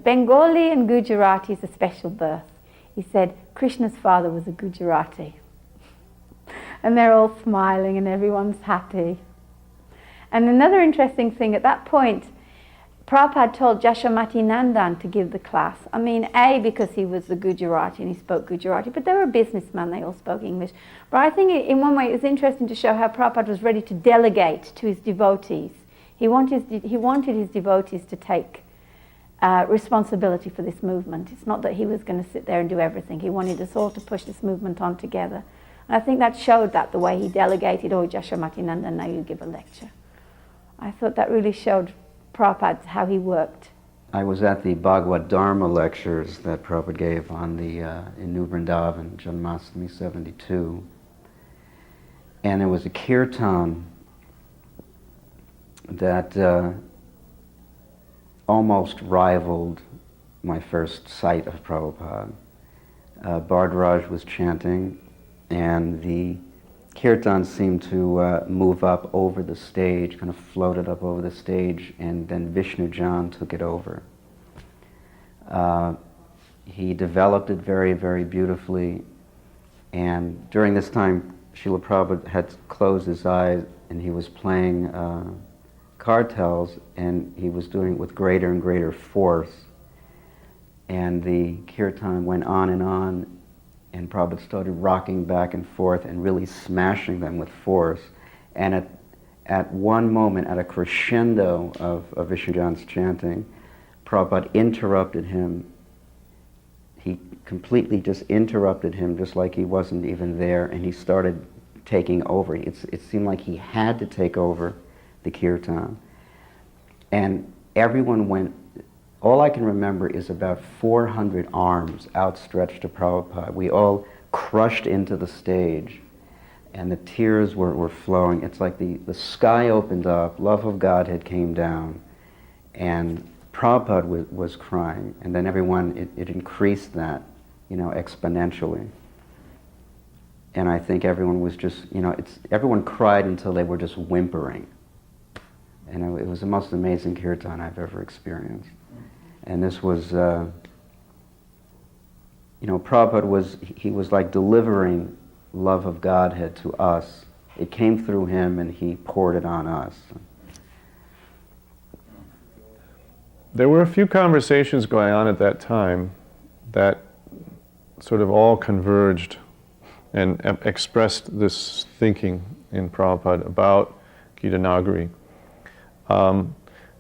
Bengali and Gujarati is a special birth. He said, Krishna's father was a Gujarati. And they're all smiling and everyone's happy. And another interesting thing, at that point, Prabhupada told Jashamati Nandan to give the class. I mean, A, because he was a Gujarati and he spoke Gujarati, but they were a businessman, they all spoke English. But I think in one way it was interesting to show how Prabhupada was ready to delegate to his devotees. He wanted his devotees to take responsibility for this movement. It's not that he was going to sit there and do everything. He wanted us all to push this movement on together. And I think that showed that the way he delegated, oh, Jashamati Nandan, now you give a lecture. I thought that really showed Prabhupada how he worked. I was at the Bhagavad Dharma lectures that Prabhupada gave on the in New Vrindavan, Janmashtami 72. And there was a kirtan that almost rivaled my first sight of Prabhupada. Bhardaraj was chanting, and the kirtan seemed to move up over the stage, kind of floated up over the stage, and then Vishnu Jan took it over. He developed it very, very beautifully, and during this time, Srila Prabhupada had closed his eyes and he was playing cartels, and he was doing it with greater and greater force. And the kirtan went on, and Prabhupada started rocking back and forth and really smashing them with force. And at one moment, at a crescendo of Vishnujan's chanting, Prabhupada interrupted him. He completely just interrupted him, just like he wasn't even there, and he started taking over. It seemed like he had to take over the kirtan. And everyone went. All I can remember is about 400 arms outstretched to Prabhupada. We all crushed into the stage, and the tears were flowing. It's like the sky opened up, love of Godhead came down, and Prabhupada was crying. And then everyone, it increased that, exponentially. And I think everyone was just, everyone cried until they were just whimpering. And it was the most amazing kirtan I've ever experienced. And this was, Prabhupada was like delivering love of Godhead to us. It came through him and he poured it on us. There were a few conversations going on at that time that sort of all converged and expressed this thinking in Prabhupada about Gita Nagari.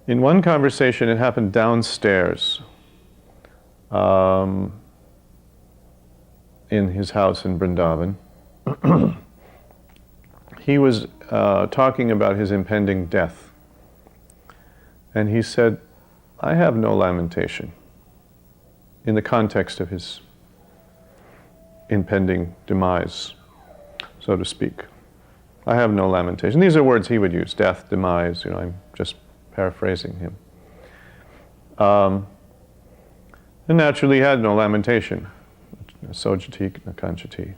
In one conversation, it happened downstairs in his house in Vrindavan. He was talking about his impending death. And he said, I have no lamentation, in the context of his impending demise, so to speak. I have no lamentation. These are words he would use, death, demise, I'm just paraphrasing him. And naturally he had no lamentation. Sojati, nakanchati.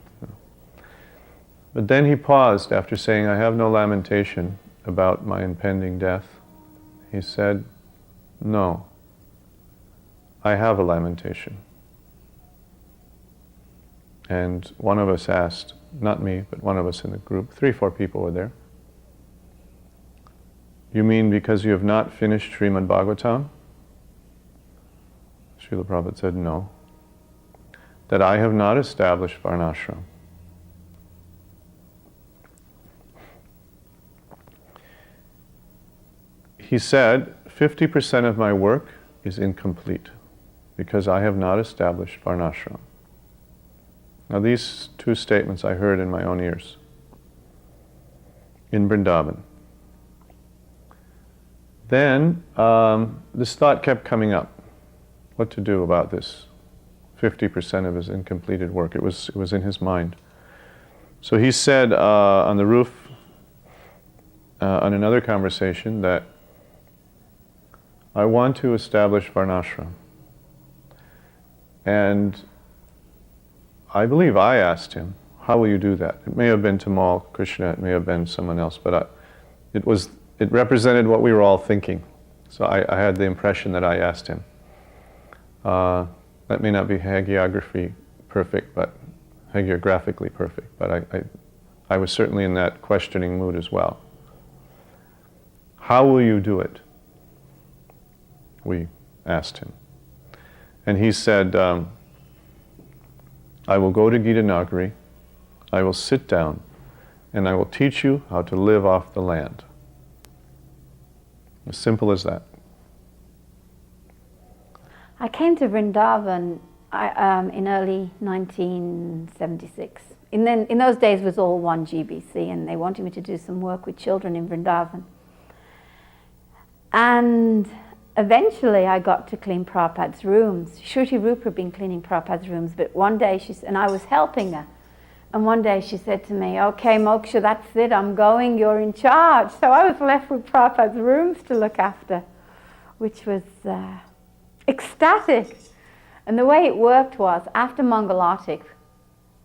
But then he paused after saying, I have no lamentation about my impending death. He said, no, I have a lamentation. And one of us asked, not me, but one of us in the group, 3-4 people were there, you mean because you have not finished Srimad Bhagavatam? Srila Prabhupada said, no. That I have not established Varnashram. He said, 50% of my work is incomplete because I have not established Varnashram. Now these two statements I heard in my own ears in Vrindavan. Then this thought kept coming up, what to do about this 50% of his incompleted work. It was in his mind. So he said on the roof on another conversation that I want to establish Varnashram. And I believe I asked him, how will you do that? It may have been Tamal Krishna, it may have been someone else, but it represented what we were all thinking. So I had the impression that I asked him. That may not be hagiographically perfect, but I was certainly in that questioning mood as well. How will you do it? We asked him. And he said, I will go to Gita Nagari, I will sit down, and I will teach you how to live off the land. As simple as that. I came to Vrindavan in early 1976. In those days it was all one GBC, and they wanted me to do some work with children in Vrindavan. And eventually I got to clean Prabhupada's rooms. Shruti Rupa had been cleaning Prabhupada's rooms, but one day and I was helping her. And one day she said to me, okay, Moksha, that's it, I'm going, you're in charge. So I was left with Prabhupada's rooms to look after, which was ecstatic. And the way it worked was, after Mangalartik,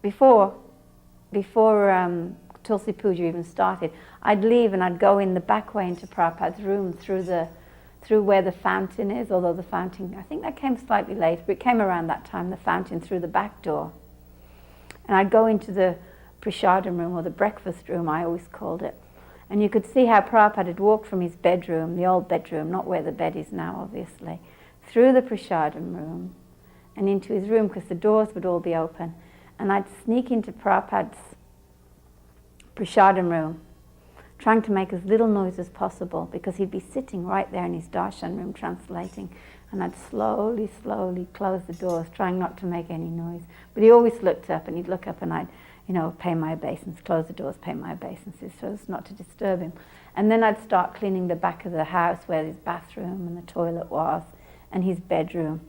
before Tulsi Puja even started, I'd leave and I'd go in the back way into Prabhupada's room through where the fountain is, although the fountain, I think that came slightly later, but it came around that time, the fountain through the back door. And I'd go into the prasadam room, or the breakfast room, I always called it. And you could see how Prabhupada had walked from his bedroom, the old bedroom, not where the bed is now, obviously, through the prasadam room and into his room, because the doors would all be open. And I'd sneak into Prabhupada's prasadam room, trying to make as little noise as possible, because he'd be sitting right there in his darshan room translating. And I'd slowly, slowly close the doors, trying not to make any noise. But he always looked up, and he'd look up, and I'd, pay my obeisance, close the doors, pay my obeisances, so as not to disturb him. And then I'd start cleaning the back of the house where his bathroom and the toilet was, and his bedroom.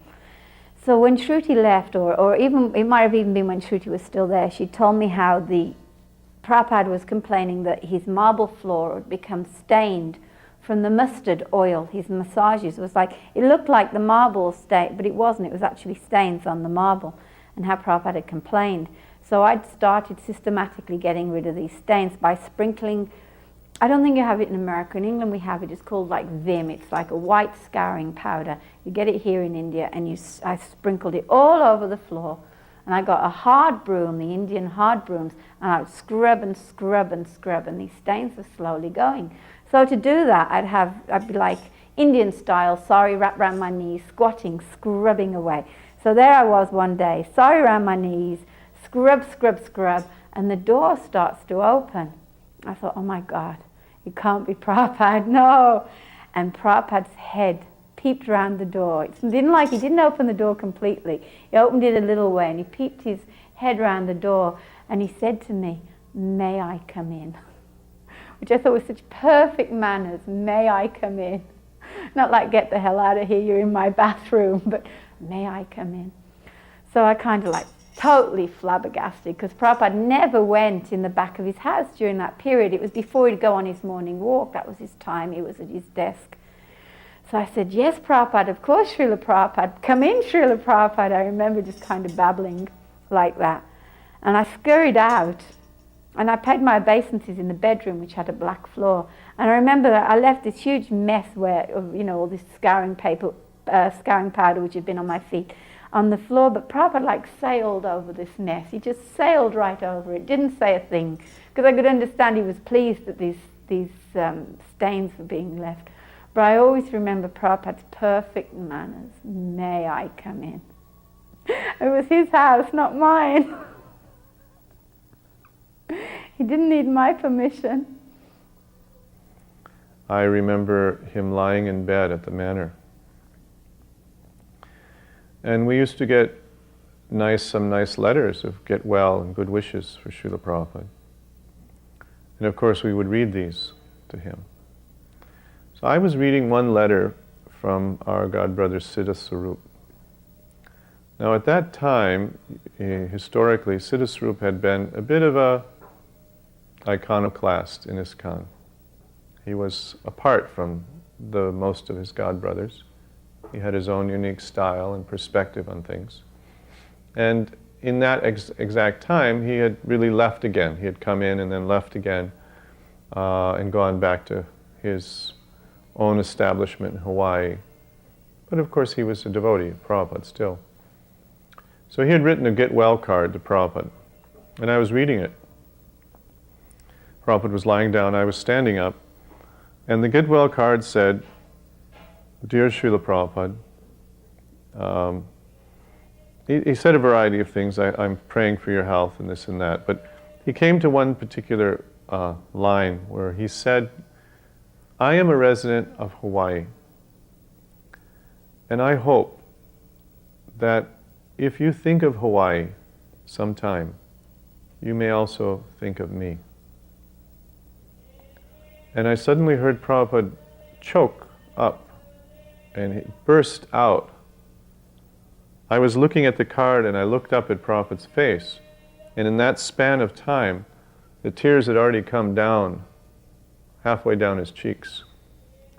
So when Shruti left, or even, it might have even been when Shruti was still there, she told me how the Prabhupada was complaining that his marble floor had become stained from the mustard oil, his massages. It looked like the marble stain, but it wasn't, it was actually stains on the marble, and how Prabhupada had complained. So I'd started systematically getting rid of these stains by sprinkling, I don't think you have it in America, in England we have it, it's called like Vim, it's like a white scouring powder. You get it here in India, and I sprinkled it all over the floor. And I got a hard broom, the Indian hard brooms, and I would scrub and scrub and scrub, and these stains were slowly going. So to do that, I'd be like Indian style, sari wrapped around my knees, squatting, scrubbing away. So there I was one day, sari around my knees, scrub, scrub, scrub, and the door starts to open. I thought, oh my God, it can't be Prabhupada, no. And Prabhupada's head peeped around the door. He didn't open the door completely. He opened it a little way, and he peeped his head around the door, and he said to me, may I come in? Which I thought was such perfect manners, may I come in? Not like, get the hell out of here, you're in my bathroom, but may I come in? So I kind of totally flabbergasted, because Prabhupada never went in the back of his house during that period. It was before he'd go on his morning walk, that was his time, he was at his desk. So I said, yes, Prabhupada, of course, Srila Prabhupada, come in, Srila Prabhupada. I remember just kind of babbling like that. And I scurried out, and I paid my obeisances in the bedroom, which had a black floor. And I remember that I left this huge mess all this scouring powder, which had been on my feet, on the floor. But Prabhupada sailed over this mess. He just sailed right over it, didn't say a thing, because I could understand he was pleased that these stains were being left. But I always remember Prabhupada's perfect manners. May I come in? It was his house, not mine. He didn't need my permission. I remember him lying in bed at the manor. And we used to get some nice letters of get well and good wishes for Srila Prabhupada. And of course we would read these to him. So I was reading one letter from our godbrother Siddha Swarup. Now at that time, historically, Siddha Swarup had been a bit of a iconoclast in ISKCON. He was apart from most of his godbrothers. He had his own unique style and perspective on things. And in that exact time, he had really left again. He had come in and then left again and gone back to his own establishment in Hawaii. But of course, he was a devotee of Prabhupada still. So he had written a get well card to Prabhupada, and I was reading it. Prabhupada was lying down, I was standing up, and the get well card said, "Dear Srila Prabhupada," he said a variety of things. I'm praying for your health and this and that. But he came to one particular line where he said, "I am a resident of Hawaii. And I hope that if you think of Hawaii sometime, you may also think of me." And I suddenly heard Prabhupada choke up and he burst out. I was looking at the card and I looked up at Prabhupada's face, and in that span of time, the tears had already come down, halfway down his cheeks.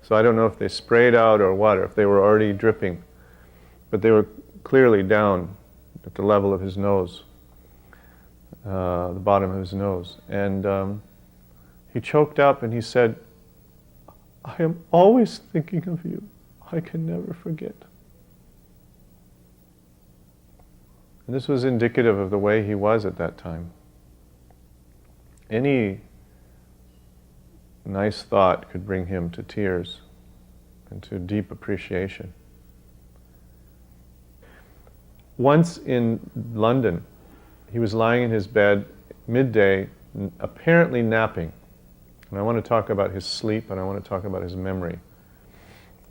So I don't know if they sprayed out or what, or if they were already dripping, but they were clearly down at the level of his nose, the bottom of his nose. And he choked up and he said, "I am always thinking of you. I can never forget." And this was indicative of the way he was at that time. Any nice thought could bring him to tears and to deep appreciation. Once in London, he was lying in his bed midday, apparently napping. And I want to talk about his sleep and I want to talk about his memory,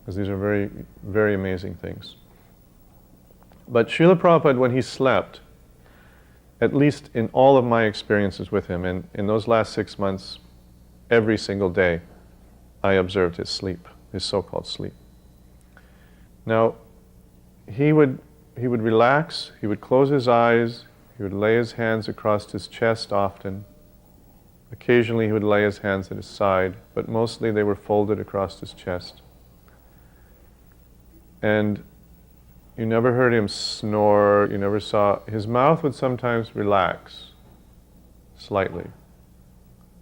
because these are very, very amazing things. But Srila Prabhupada, when he slept, at least in all of my experiences with him, and in those last 6 months, every single day, I observed his sleep, his so-called sleep. Now, he would relax, he would close his eyes, he would lay his hands across his chest often. Occasionally he would lay his hands at his side, but mostly they were folded across his chest. And you never heard him snore, you never saw, his mouth would sometimes relax slightly.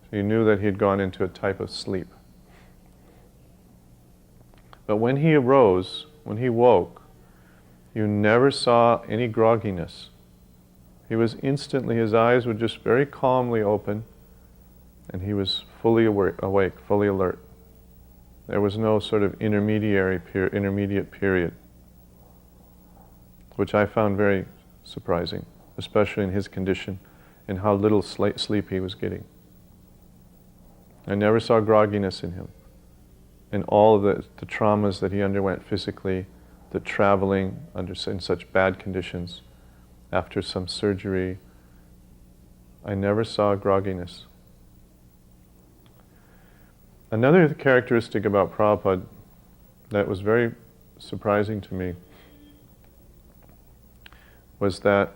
So you knew that he had gone into a type of sleep. But when he arose, when he woke, you never saw any grogginess. He was instantly, his eyes would just very calmly open, and he was fully awake, fully alert. There was no sort of intermediate period, which I found very surprising, especially in his condition and how little sleep he was getting. I never saw grogginess in him. And all of the traumas that he underwent physically, the traveling in such bad conditions, after some surgery, I never saw grogginess. Another characteristic about Prabhupada that was very surprising to me was that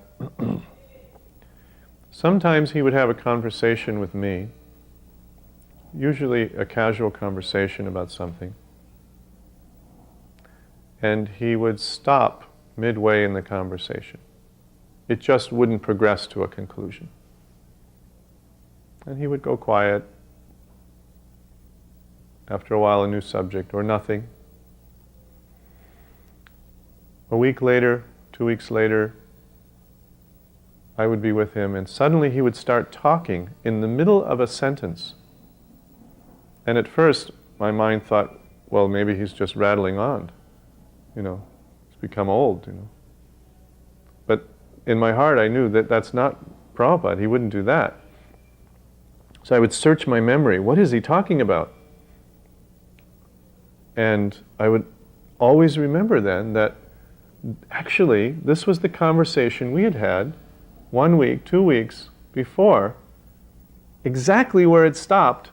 sometimes he would have a conversation with me, usually a casual conversation about something, and he would stop midway in the conversation. It just wouldn't progress to a conclusion. And he would go quiet. After a while, a new subject, or nothing. A week later, 2 weeks later, I would be with him, and suddenly he would start talking in the middle of a sentence. And at first, my mind thought, well, maybe he's just rattling on. He's become old, But in my heart, I knew that that's not Prabhupada. He wouldn't do that. So I would search my memory. What is he talking about? And I would always remember then that actually this was the conversation we had had 1 week, 2 weeks before. Exactly where it stopped,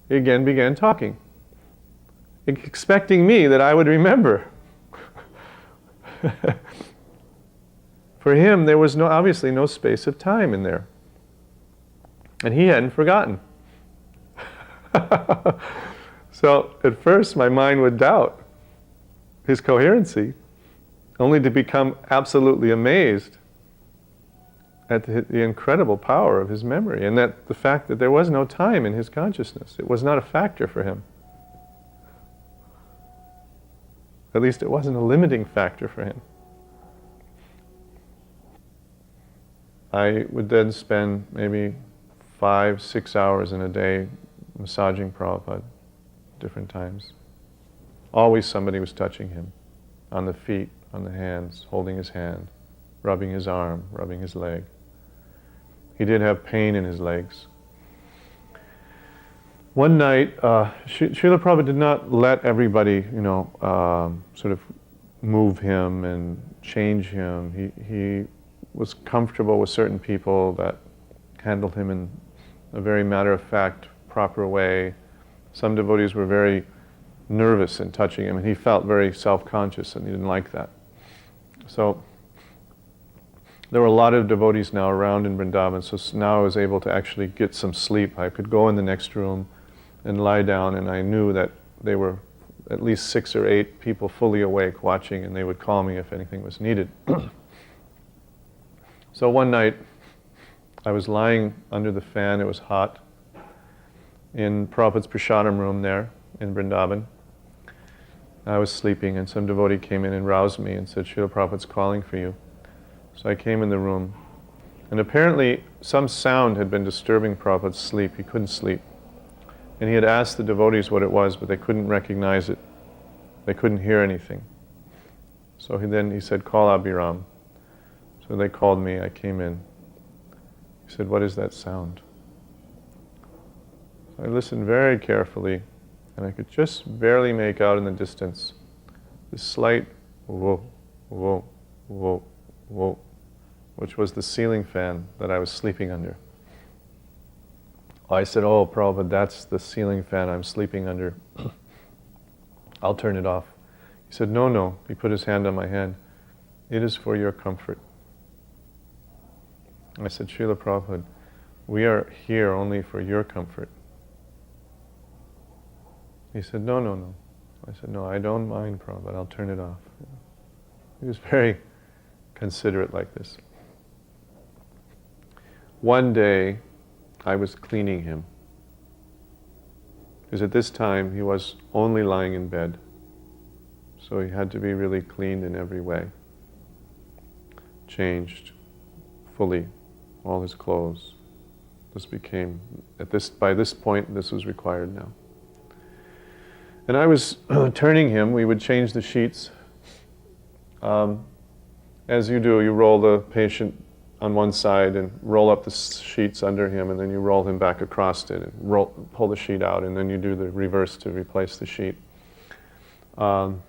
he again began talking, expecting me that I would remember. For him, there was obviously no space of time in there. And he hadn't forgotten. So at first my mind would doubt his coherency, only to become absolutely amazed at the incredible power of his memory, and that the fact that there was no time in his consciousness. It was not a factor for him. At least it wasn't a limiting factor for him. I would then spend maybe 5-6 hours in a day massaging Prabhupada different times. Always somebody was touching him, on the feet, on the hands, holding his hand, rubbing his arm, rubbing his leg. He did have pain in his legs. One night, Srila Prabhupada did not let everybody, sort of move him and change him. He was comfortable with certain people that handled him in a very matter-of-fact, proper way. Some devotees were very nervous in touching him, and he felt very self-conscious, and he didn't like that. So there were a lot of devotees now around in Vrindavan, so now I was able to actually get some sleep. I could go in the next room and lie down, and I knew that there were at least 6 or 8 people fully awake watching, and they would call me if anything was needed. So one night, I was lying under the fan, it was hot, in Prabhupada's prasadam room there in Vrindavan. I was sleeping, and some devotee came in and roused me and said, Srila Prabhupada's calling for you. So I came in the room, and apparently some sound had been disturbing Prabhupada's sleep. He couldn't sleep. And he had asked the devotees what it was, but they couldn't recognize it. They couldn't hear anything. So he said, call Abhirama. So they called me, I came in. He said, what is that sound? So I listened very carefully, and I could just barely make out in the distance this slight whoa, whoa, whoa, whoa, which was the ceiling fan that I was sleeping under. I said, oh, Prabhupada, that's the ceiling fan I'm sleeping under. I'll turn it off. He said, no, no. He put his hand on my hand. It is for your comfort. I said, Srila Prabhupada, we are here only for your comfort. He said, no, no, no. I said, no, I don't mind, Prabhupada. I'll turn it off. He was very considerate like this. One day, I was cleaning him. Because at this time, he was only lying in bed. So he had to be really cleaned in every way. Changed fully, all his clothes. This became, by this point, this was required now. And I was turning him. We would change the sheets. As you do, you roll the patient on one side and roll up the sheets under him, and then you roll him back across it and pull the sheet out, and then you do the reverse to replace the sheet. So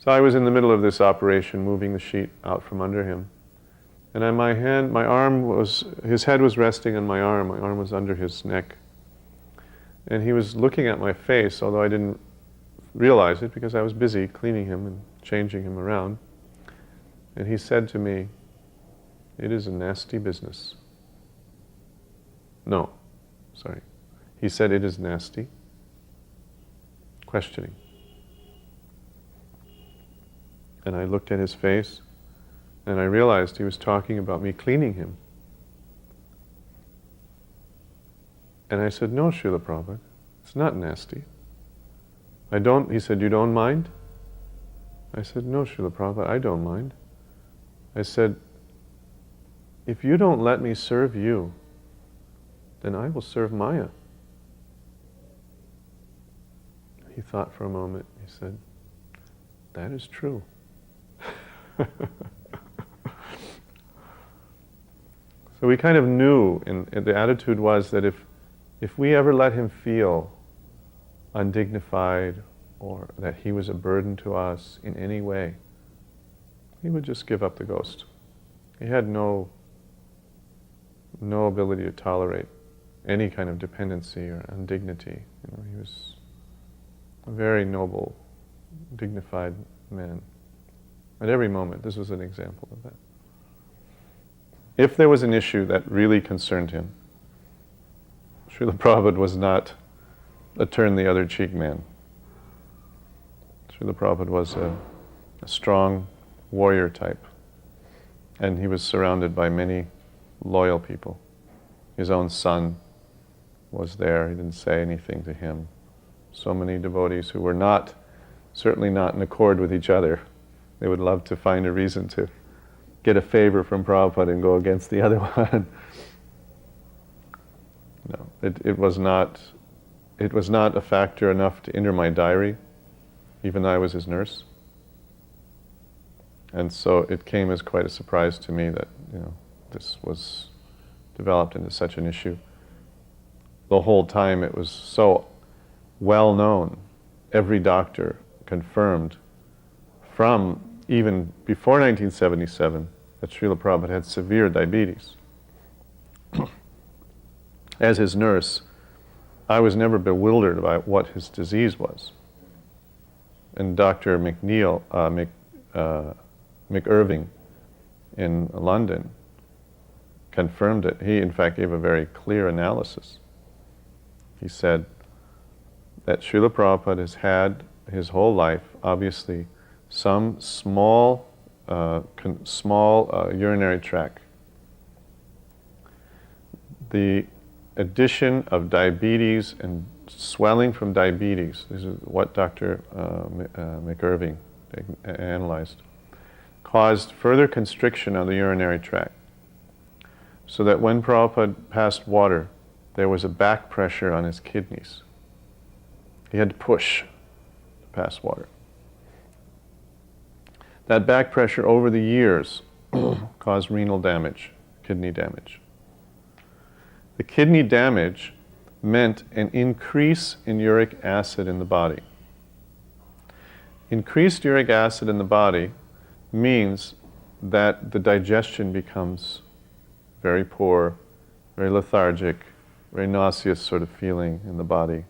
I was in the middle of this operation, moving the sheet out from under him. And on my hand, his head was resting on my arm was under his neck. And he was looking at my face, although I didn't realize it because I was busy cleaning him and changing him around. And he said to me, it is a nasty business. No, sorry. He said, it is nasty. Questioning. And I looked at his face, and I realized he was talking about me cleaning him. And I said, no, Srila Prabhupada, it's not nasty. He said, you don't mind? I said, no, Srila Prabhupada, I don't mind. I said, if you don't let me serve you, then I will serve Maya. He thought for a moment. He said, that is true. So we kind of knew, and the attitude was that if we ever let him feel undignified or that he was a burden to us in any way, he would just give up the ghost. He had no ability to tolerate any kind of dependency or indignity. He was a very noble, dignified man. At every moment, this was an example of that. If there was an issue that really concerned him, Srila Prabhupada was not a turn-the-other-cheek man. Srila Prabhupada was a strong warrior type, and he was surrounded by many loyal people. His own son was there. He didn't say anything to him. So many devotees who were certainly not in accord with each other. They would love to find a reason to get a favor from Prabhupada and go against the other one. No, it was not a factor enough to enter my diary, even though I was his nurse. And so it came as quite a surprise to me that, this was developed into such an issue. The whole time it was so well known. Every doctor confirmed from even before 1977 that Srila Prabhupada had severe diabetes. As his nurse, I was never bewildered by what his disease was. And Dr. McIrving in London confirmed it. He, in fact, gave a very clear analysis. He said that Srila Prabhupada has had his whole life, obviously, some small urinary tract. The addition of diabetes and swelling from diabetes, this is what Dr. McIrving analyzed, caused further constriction of the urinary tract. So that when Prabhupada passed water, there was a back pressure on his kidneys. He had to push to pass water. That back pressure over the years caused renal damage, kidney damage. The kidney damage meant an increase in uric acid in the body. Increased uric acid in the body means that the digestion becomes very poor, very lethargic, very nauseous sort of feeling in the body,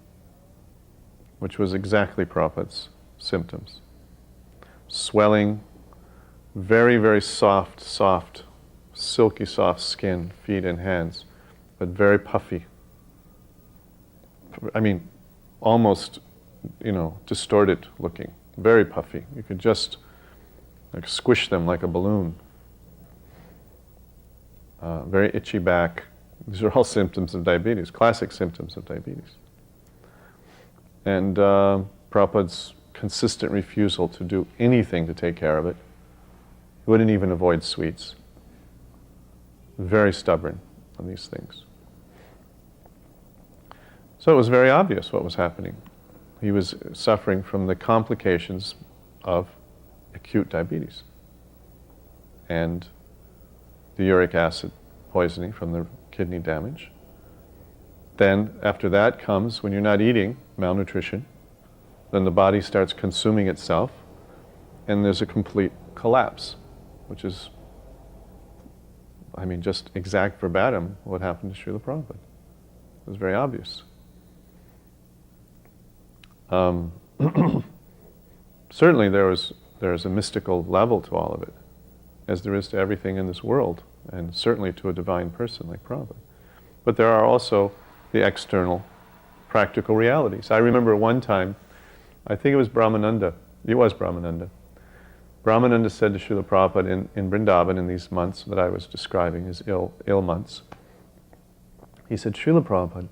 which was exactly Prabhupada's symptoms. Swelling, very, very soft, silky soft skin, feet and hands, but very puffy. I mean, almost, distorted looking, very puffy. You could just squish them like a balloon. Very itchy back. These are all symptoms of diabetes, classic symptoms of diabetes. And Prabhupada's consistent refusal to do anything to take care of it. He wouldn't even avoid sweets. Very stubborn on these things. So it was very obvious what was happening. He was suffering from the complications of acute diabetes and the uric acid poisoning from the kidney damage. Then after that comes, when you're not eating, malnutrition, then the body starts consuming itself and there's a complete collapse, which is, just exact verbatim what happened to Srila Prabhupada. It was very obvious. Certainly there's a mystical level to all of it, as there is to everything in this world, and certainly to a divine person like Prabhupada. But there are also the external, practical realities. I remember one time, I think it was Brahmananda. Brahmananda said to Srila Prabhupada in Vrindavan in these months that I was describing as ill months. He said, Srila Prabhupada,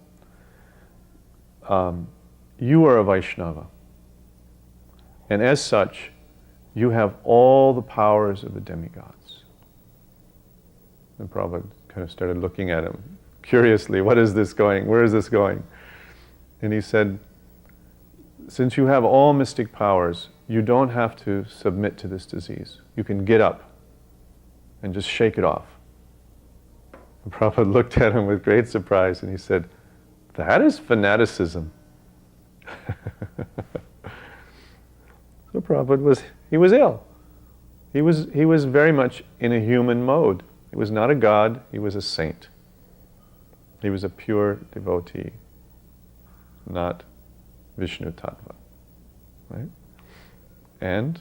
you are a Vaishnava. And as such, you have all the powers of the demigods. And Prabhupada kind of started looking at him curiously, what is this going? Where is this going? And he said, since you have all mystic powers, you don't have to submit to this disease. You can get up and just shake it off. And Prabhupada looked at him with great surprise and he said, that is fanaticism. So Prabhupada was ill. He was very much in a human mode. He was not a god, he was a saint. He was a pure devotee, not Vishnu Tattva. Right? And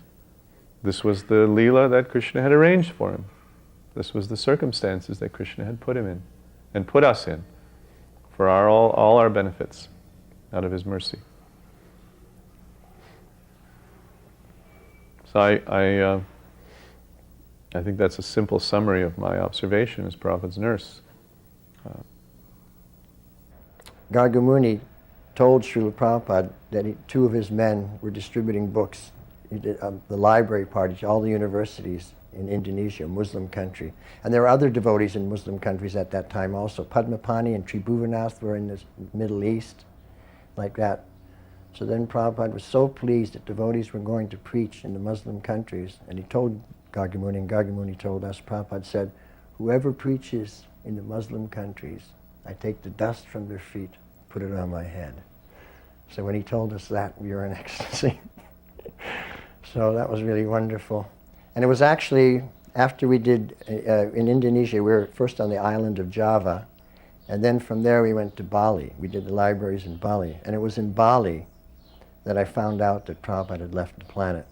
this was the Leela that Krishna had arranged for him. This was the circumstances that Krishna had put him in, and put us in, for all our benefits, out of his mercy. So I think that's a simple summary of my observation as Prabhupada's nurse. Gargamuni told Srila Prabhupada that two of his men were distributing books. He did, the library parties, all the universities in Indonesia, a Muslim country. And there were other devotees in Muslim countries at that time also. Padmapani and Tribhuvanath were in the Middle East, like that. So then Prabhupada was so pleased that devotees were going to preach in the Muslim countries, and he told Gargamuni, and Gargamuni told us, Prabhupada said, whoever preaches in the Muslim countries, I take the dust from their feet, put it on my head. So when he told us that, we were in ecstasy. So that was really wonderful. And it was actually, after we did, in Indonesia, we were first on the island of Java, and then from there we went to Bali. We did the libraries in Bali. And it was in Bali that I found out that Prabhupada had left the planet.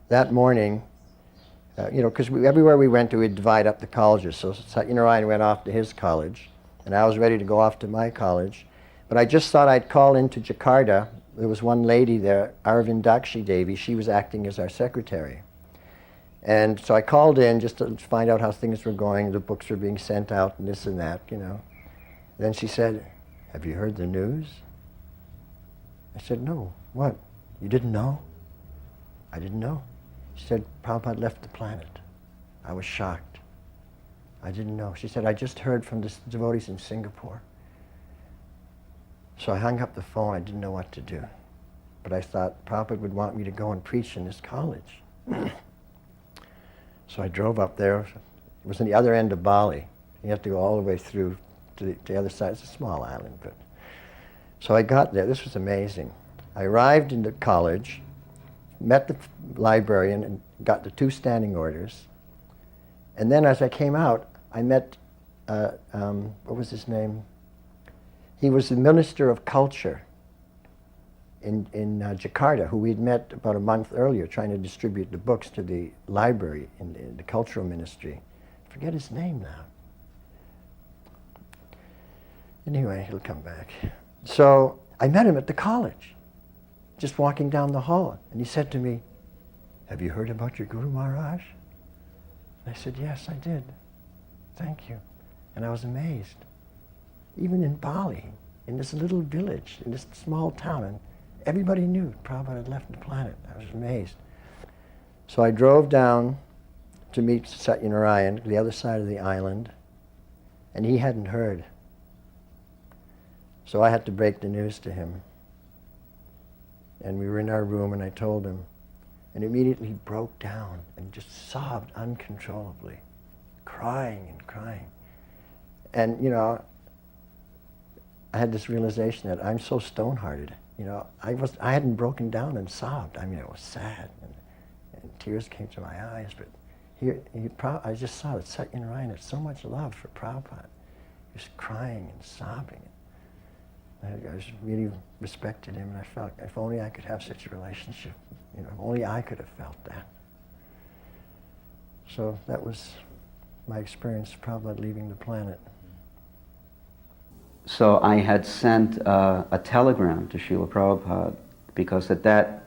That morning, because everywhere we went to, we'd divide up the colleges. So Satyanarayan went off to his college, and I was ready to go off to my college. But I just thought I'd call into Jakarta. There was one lady there, Arvindakshi Devi. She was acting as our secretary. And so I called in just to find out how things were going. The books were being sent out and this and that, Then she said, have you heard the news? I said, no. What? You didn't know? I didn't know. She said, Prabhupada left the planet. I was shocked. I didn't know. She said, I just heard from the devotees in Singapore. So I hung up the phone. I didn't know what to do. But I thought Prabhupada would want me to go and preach in this college. So I drove up there. It was on the other end of Bali. You have to go all the way through to the other side. It's a small island. So I got there. This was amazing. I arrived in the college, met the librarian, and got the 2 standing orders. And then as I came out, I met, what was his name? He was the Minister of Culture in Jakarta, who we'd met about a month earlier trying to distribute the books to the library in the cultural ministry. I forget his name now. Anyway, he'll come back. So I met him at the college, just walking down the hall. And he said to me, have you heard about your Guru Maharaj? And I said, yes, I did. Thank you. And I was amazed. Even in Bali, in this little village, in this small town, and everybody knew Prabhupada had left the planet. I was amazed. So I drove down to meet Satyanarayan, the other side of the island, and he hadn't heard. So I had to break the news to him. And we were in our room, and I told him, and immediately he broke down and just sobbed uncontrollably, crying and crying. And, I had this realization that I'm so stone-hearted. I hadn't broken down and sobbed. I mean, it was sad, and tears came to my eyes. But I just saw that Satyanarayan had so much love for Prabhupada. He was crying and sobbing. I just really respected him, and I felt if only I could have such a relationship. If only I could have felt that. So that was my experience of Prabhupada leaving the planet. So I had sent a telegram to Srila Prabhupada because at that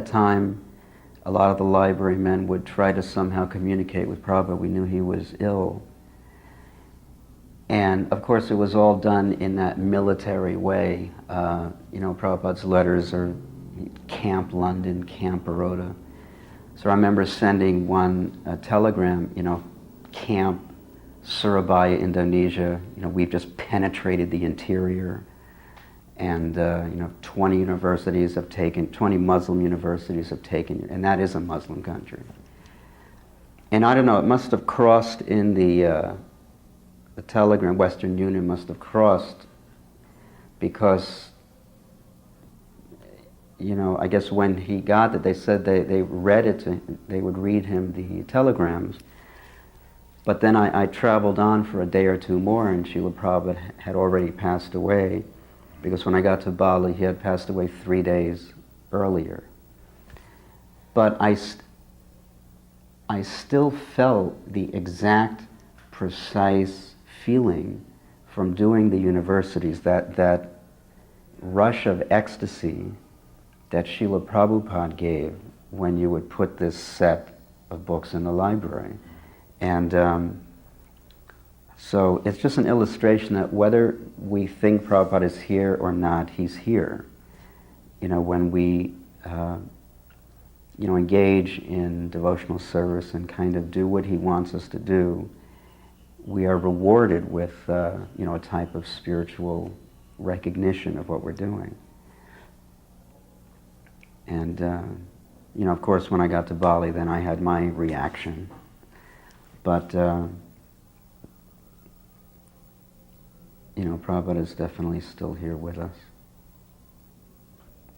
time, a lot of the library men would try to somehow communicate with Prabhupada. We knew he was ill. And of course, it was all done in that military way. Prabhupada's letters are Camp London, Camp Baroda. So I remember sending one telegram, Camp Surabaya, Indonesia. We've just penetrated the interior, and 20 universities have taken, 20 Muslim universities have taken, and that is a Muslim country. And I don't know, it must have crossed in the telegram, Western Union must have crossed because, I guess when he got it, they said they read it, they would read him the telegrams. But then I traveled on for a day or two more, and Srila Prabhupada had already passed away, because when I got to Bali, he had passed away 3 days earlier. But I still felt the exact, precise feeling from doing the universities, that rush of ecstasy that Srila Prabhupada gave when you would put this set of books in the library. And so it's just an illustration that whether we think Prabhupada is here or not, he's here. You know, when we engage in devotional service and kind of do what he wants us to do, we are rewarded with a type of spiritual recognition of what we're doing. And of course, when I got to Bali, then I had my reaction. But Prabhupada is definitely still here with us.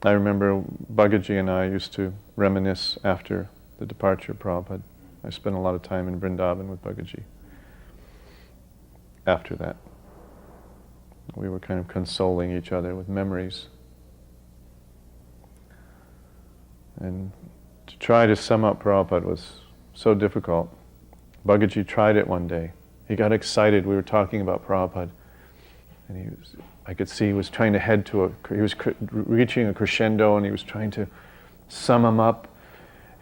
I remember Bhagaji and I used to reminisce after the departure of Prabhupada. I spent a lot of time in Vrindavan with Bhagaji. After that, we were kind of consoling each other with memories. And to try to sum up Prabhupada was so difficult. Bhagaji tried it one day. He got excited. We were talking about Prabhupada. And I could see he was trying to he was reaching a crescendo, and he was trying to sum him up.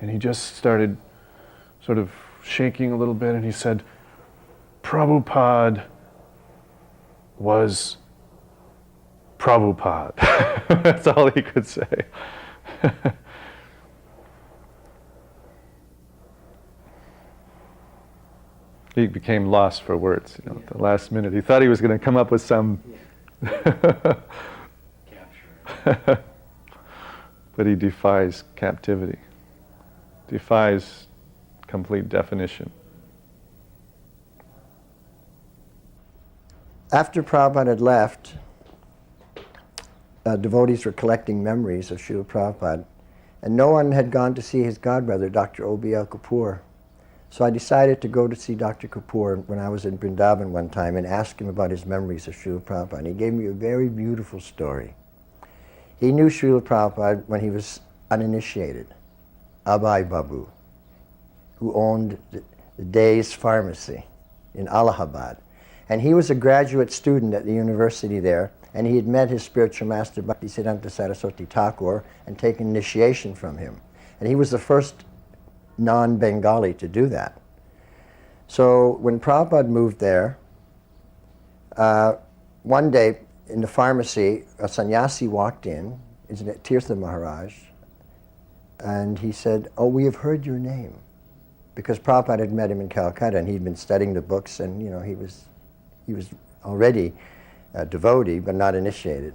And he just started sort of shaking a little bit, and he said, Prabhupada was Prabhupada. That's all he could say. He became lost for words, at the last minute. He thought he was going to come up with some... But he defies captivity, defies complete definition. After Prabhupada had left, devotees were collecting memories of Srila Prabhupada, and no one had gone to see his godbrother, Dr. O.B.L. Kapoor. So I decided to go to see Dr. Kapoor when I was in Vrindavan one time and ask him about his memories of Srila Prabhupada. And he gave me a very beautiful story. He knew Srila Prabhupada when he was uninitiated, Abhay Babu, who owned the Day's Pharmacy in Allahabad. And he was a graduate student at the university there, and he had met his spiritual master, Bhaktisiddhanta Saraswati Thakur, and taken initiation from him. And he was the first non-Bengali to do that. So when Prabhupada moved there, one day in the pharmacy, a sannyasi walked in, isn't it, Tirtha Maharaj, and he said, "Oh, we have heard your name," because Prabhupada had met him in Calcutta, and he'd been studying the books, and he was already a devotee, but not initiated.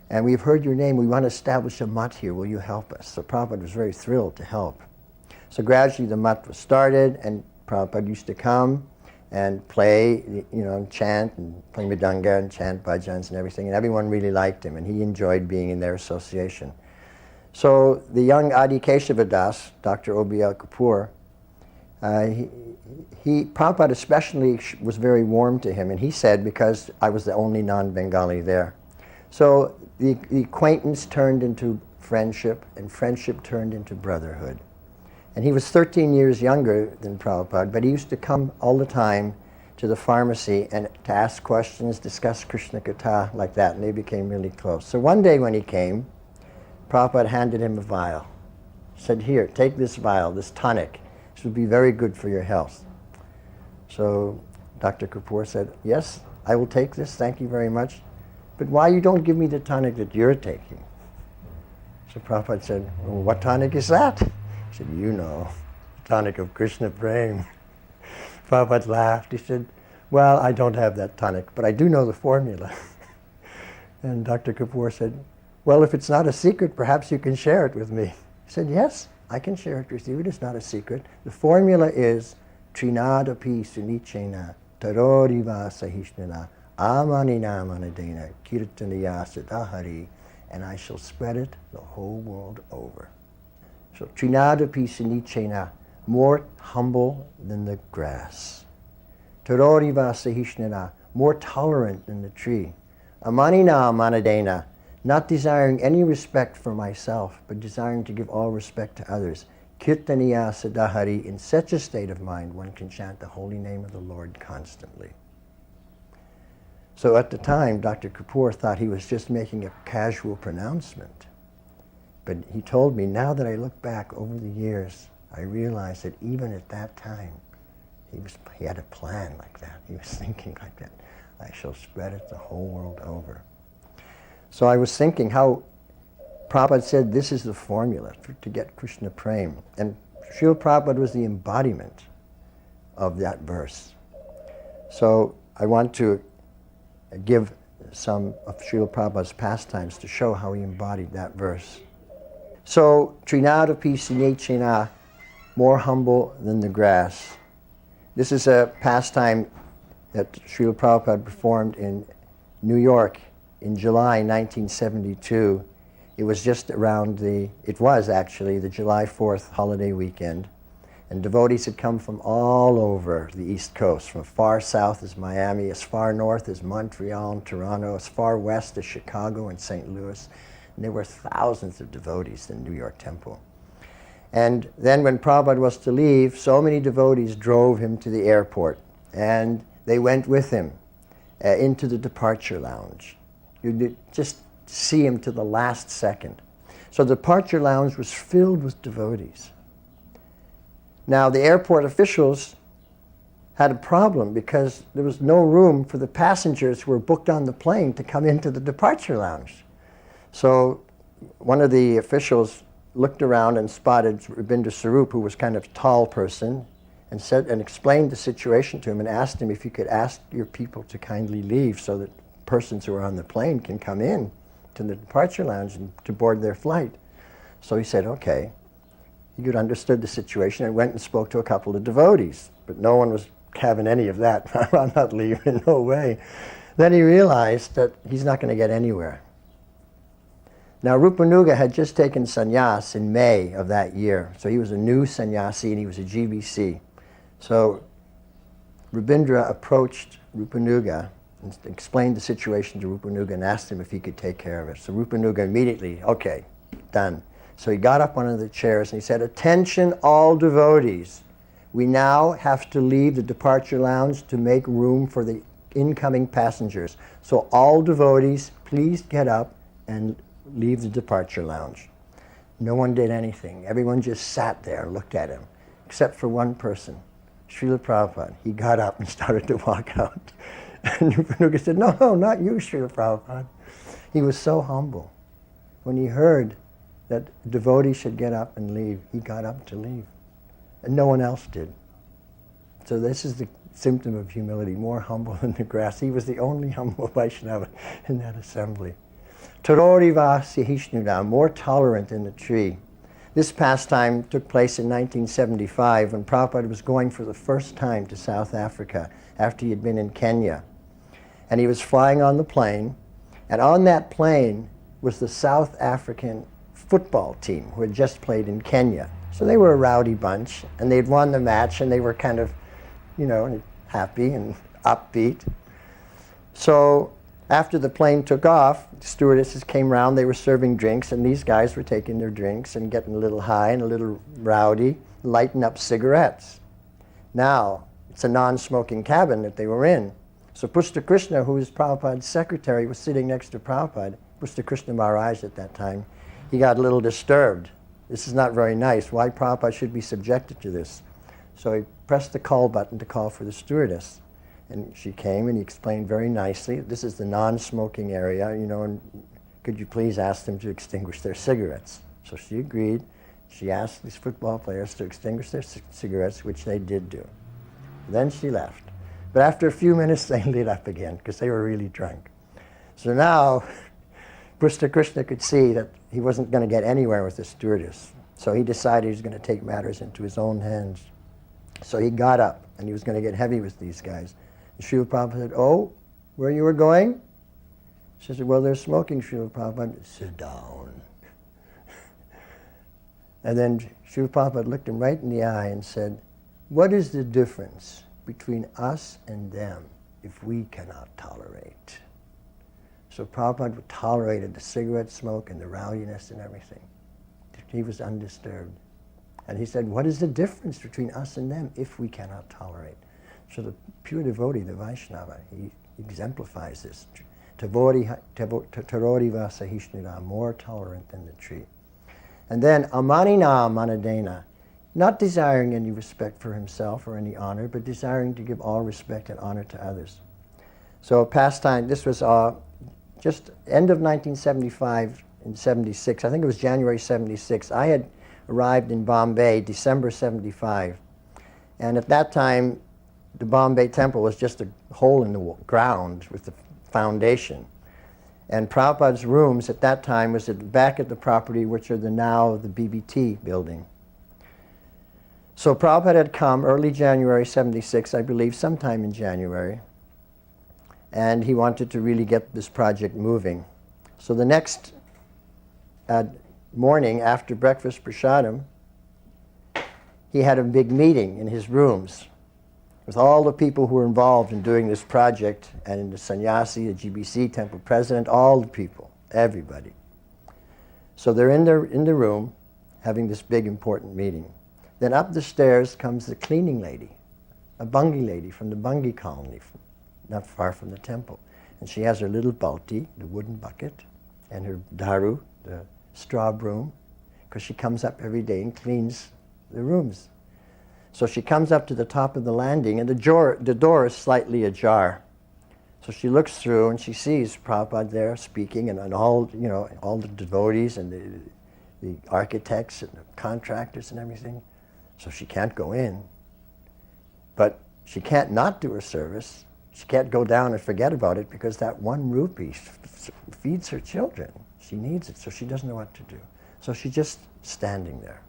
"And we've heard your name. We want to establish a mutt here. Will you help us?" So Prabhupada was very thrilled to help. So gradually the mutt was started, and Prabhupada used to come and play, and chant and play mridanga and chant bhajans and everything, and everyone really liked him, and he enjoyed being in their association. So the young Adi Keshava Das, Dr. O.B.L. Kapoor, Prabhupada especially was very warm to him, and he said, because I was the only non-Bengali there. So the acquaintance turned into friendship, and friendship turned into brotherhood. And he was 13 years younger than Prabhupada, but he used to come all the time to the pharmacy and to ask questions, discuss Krishna Katha, like that, and they became really close. So one day when he came, Prabhupada handed him a vial. He said, "Here, take this vial, this tonic. This would be very good for your health." So Dr. Kapoor said, "Yes, I will take this, thank you very much. But why you don't give me the tonic that you're taking?" So Prabhupada said, "Well, what tonic is that?" He said, "The tonic of Krishna Prem." Prabhupada laughed. He said, "Well, I don't have that tonic, but I do know the formula." And Dr. Kapoor said, "Well, if it's not a secret, perhaps you can share it with me." He said, "Yes, I can share it with you. It is not a secret. The formula is Trinadapi Sunichena Taroriva Sahishnana Amanina Manadena Kirtanaya Siddhahari, and I shall spread it the whole world over." So Trinadapi Sunichena, more humble than the grass. Taroriva Sahishnana, more tolerant than the tree. Amanina Manadena, not desiring any respect for myself, but desiring to give all respect to others. Kirtaniya Siddhahari, in such a state of mind, one can chant the holy name of the Lord constantly. So at the time, Dr. Kapoor thought he was just making a casual pronouncement. But he told me, now that I look back over the years, I realized that even at that time, he had a plan like that. He was thinking like that. I shall spread it the whole world over. So I was thinking how Prabhupada said this is the formula to get Krishna Prem. And Srila Prabhupada was the embodiment of that verse. So I want to give some of Srila Prabhupada's pastimes to show how he embodied that verse. So, Trinadapi Sinechena, more humble than the grass. This is a pastime that Srila Prabhupada performed in New York in July 1972. It was just around it was actually the July 4th holiday weekend. And devotees had come from all over the East Coast, from far south as Miami, as far north as Montreal and Toronto, as far west as Chicago and St. Louis. And there were thousands of devotees in the New York temple. And then when Prabhupada was to leave, so many devotees drove him to the airport. And they went with him into the departure lounge. You just see him to the last second. So the departure lounge was filled with devotees. Now the airport officials had a problem because there was no room for the passengers who were booked on the plane to come into the departure lounge. So one of the officials looked around and spotted Rabindra Sarup, who was kind of a tall person, and explained the situation to him and asked him if you could ask your people to kindly leave so that persons who are on the plane can come in to the departure lounge and to board their flight. So he said, okay. He could understood the situation and went and spoke to a couple of devotees, but no one was having any of that. I'm not leaving, no way. Then he realized that he's not going to get anywhere. Now Rupanuga had just taken sannyas in May of that year, so he was a new sannyasi and he was a GBC. So Rabindra approached Rupanuga and explained the situation to Rupanuga and asked him if he could take care of it. So Rupanuga immediately, okay, done. So he got up on one of the chairs and he said, attention all devotees. We now have to leave the departure lounge to make room for the incoming passengers. So all devotees, please get up and leave the departure lounge. No one did anything. Everyone just sat there and looked at him, except for one person, Srila Prabhupada. He got up and started to walk out. And Rupanuga said, no, not you, Srila Prabhupada. He was so humble. When he heard that devotees should get up and leave, he got up to leave. And no one else did. So this is the symptom of humility, more humble than the grass. He was the only humble Vaishnava in that assembly. Taroriva Sihishnuda, more tolerant than the tree. This pastime took place in 1975 when Prabhupada was going for the first time to South Africa after he had been in Kenya. And he was flying on the plane, and on that plane was the South African football team who had just played in Kenya. So they were a rowdy bunch, and they'd won the match, and they were kind of, happy and upbeat. So after the plane took off, the stewardesses came round, they were serving drinks, and these guys were taking their drinks and getting a little high and a little rowdy, lighting up cigarettes. Now, it's a non-smoking cabin that they were in. So Pushta Krishna, who was Prabhupada's secretary, was sitting next to Prabhupada, Pushta Krishna Maharaj at that time. He got a little disturbed. This is not very nice. Why Prabhupada should be subjected to this? So he pressed the call button to call for the stewardess. And she came and he explained very nicely, this is the non-smoking area, and could you please ask them to extinguish their cigarettes? So she agreed. She asked these football players to extinguish their cigarettes, which they did do. Then she left. But after a few minutes, they lit up again because they were really drunk. So now, Pushta Krishna could see that he wasn't going to get anywhere with the stewardess. So he decided he was going to take matters into his own hands. So he got up and he was going to get heavy with these guys. And Srila Prabhupada said, oh, where you were going? She said, well, they're smoking, Srila Prabhupada. Sit down. And then Srila Prabhupada looked him right in the eye and said, what is the difference between us and them if we cannot tolerate? So Prabhupada tolerated the cigarette smoke and the rowdiness and everything. He was undisturbed. And he said, what is the difference between us and them if we cannot tolerate? So the pure devotee, the Vaishnava, he exemplifies this. Taroriva Sahishnira, more tolerant than the tree. And then amanina manadena, not desiring any respect for himself or any honor, but desiring to give all respect and honor to others. So pastime, this was just end of 1975 and 76. I think it was January 76. I had arrived in Bombay December 75. And at that time, the Bombay temple was just a hole in the ground with the foundation. And Prabhupada's rooms at that time was at the back of the property, which are now the BBT building. So Prabhupada had come early January 76, I believe, sometime in January. And he wanted to really get this project moving. So the next morning after breakfast prasadam, he had a big meeting in his rooms with all the people who were involved in doing this project, and in the sannyasi, the GBC temple president, all the people, everybody. So they're in the room having this big important meeting. Then up the stairs comes the cleaning lady, a Bungi lady from the Bungi colony, not far from the temple. And she has her little balti, the wooden bucket, and her daru, the straw broom, because she comes up every day and cleans the rooms. So she comes up to the top of the landing, and the door is slightly ajar. So she looks through and she sees Prabhupada there speaking, and all the devotees and the architects and the contractors and everything. So she can't go in, but she can't not do her service. She can't go down and forget about it, because that 1 rupee feeds her children. She needs it, so she doesn't know what to do. So she's just standing there.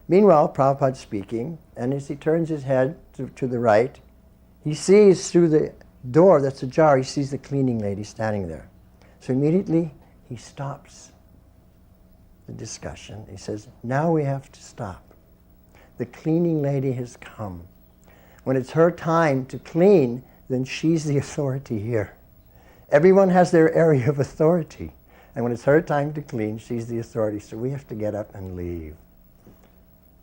Meanwhile, Prabhupada's speaking, and as he turns his head to the right, he sees through the door that's ajar, he sees the cleaning lady standing there. So immediately he stops the discussion. He says, now we have to stop. The cleaning lady has come. When it's her time to clean, then she's the authority here. Everyone has their area of authority. And when it's her time to clean, she's the authority. So we have to get up and leave.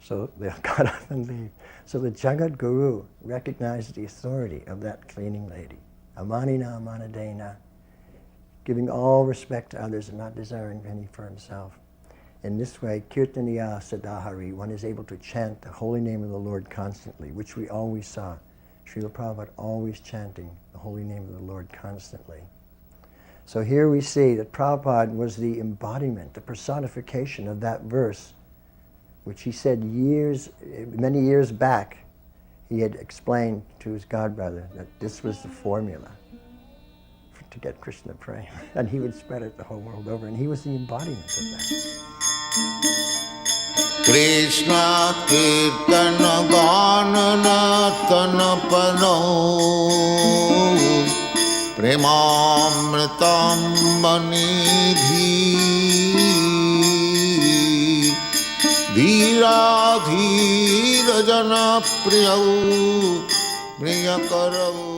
So they got up and leave. So the Jagat Guru recognized the authority of that cleaning lady. Amanina amanadena, giving all respect to others and not desiring any for himself. In this way, Kirtaniya Sadahari, one is able to chant the holy name of the Lord constantly, which we always saw. Srila Prabhupada always chanting the holy name of the Lord constantly. So here we see that Prabhupada was the embodiment, the personification of that verse, which he said many years back. He had explained to his godbrother that this was the formula to get Krishna prema, and he would spread it the whole world over, and he was the embodiment of that. Krishna Kirtana Ganana Tanapano Premamritam Manidhi Dhira Dhira Jana Priyau Priyakarau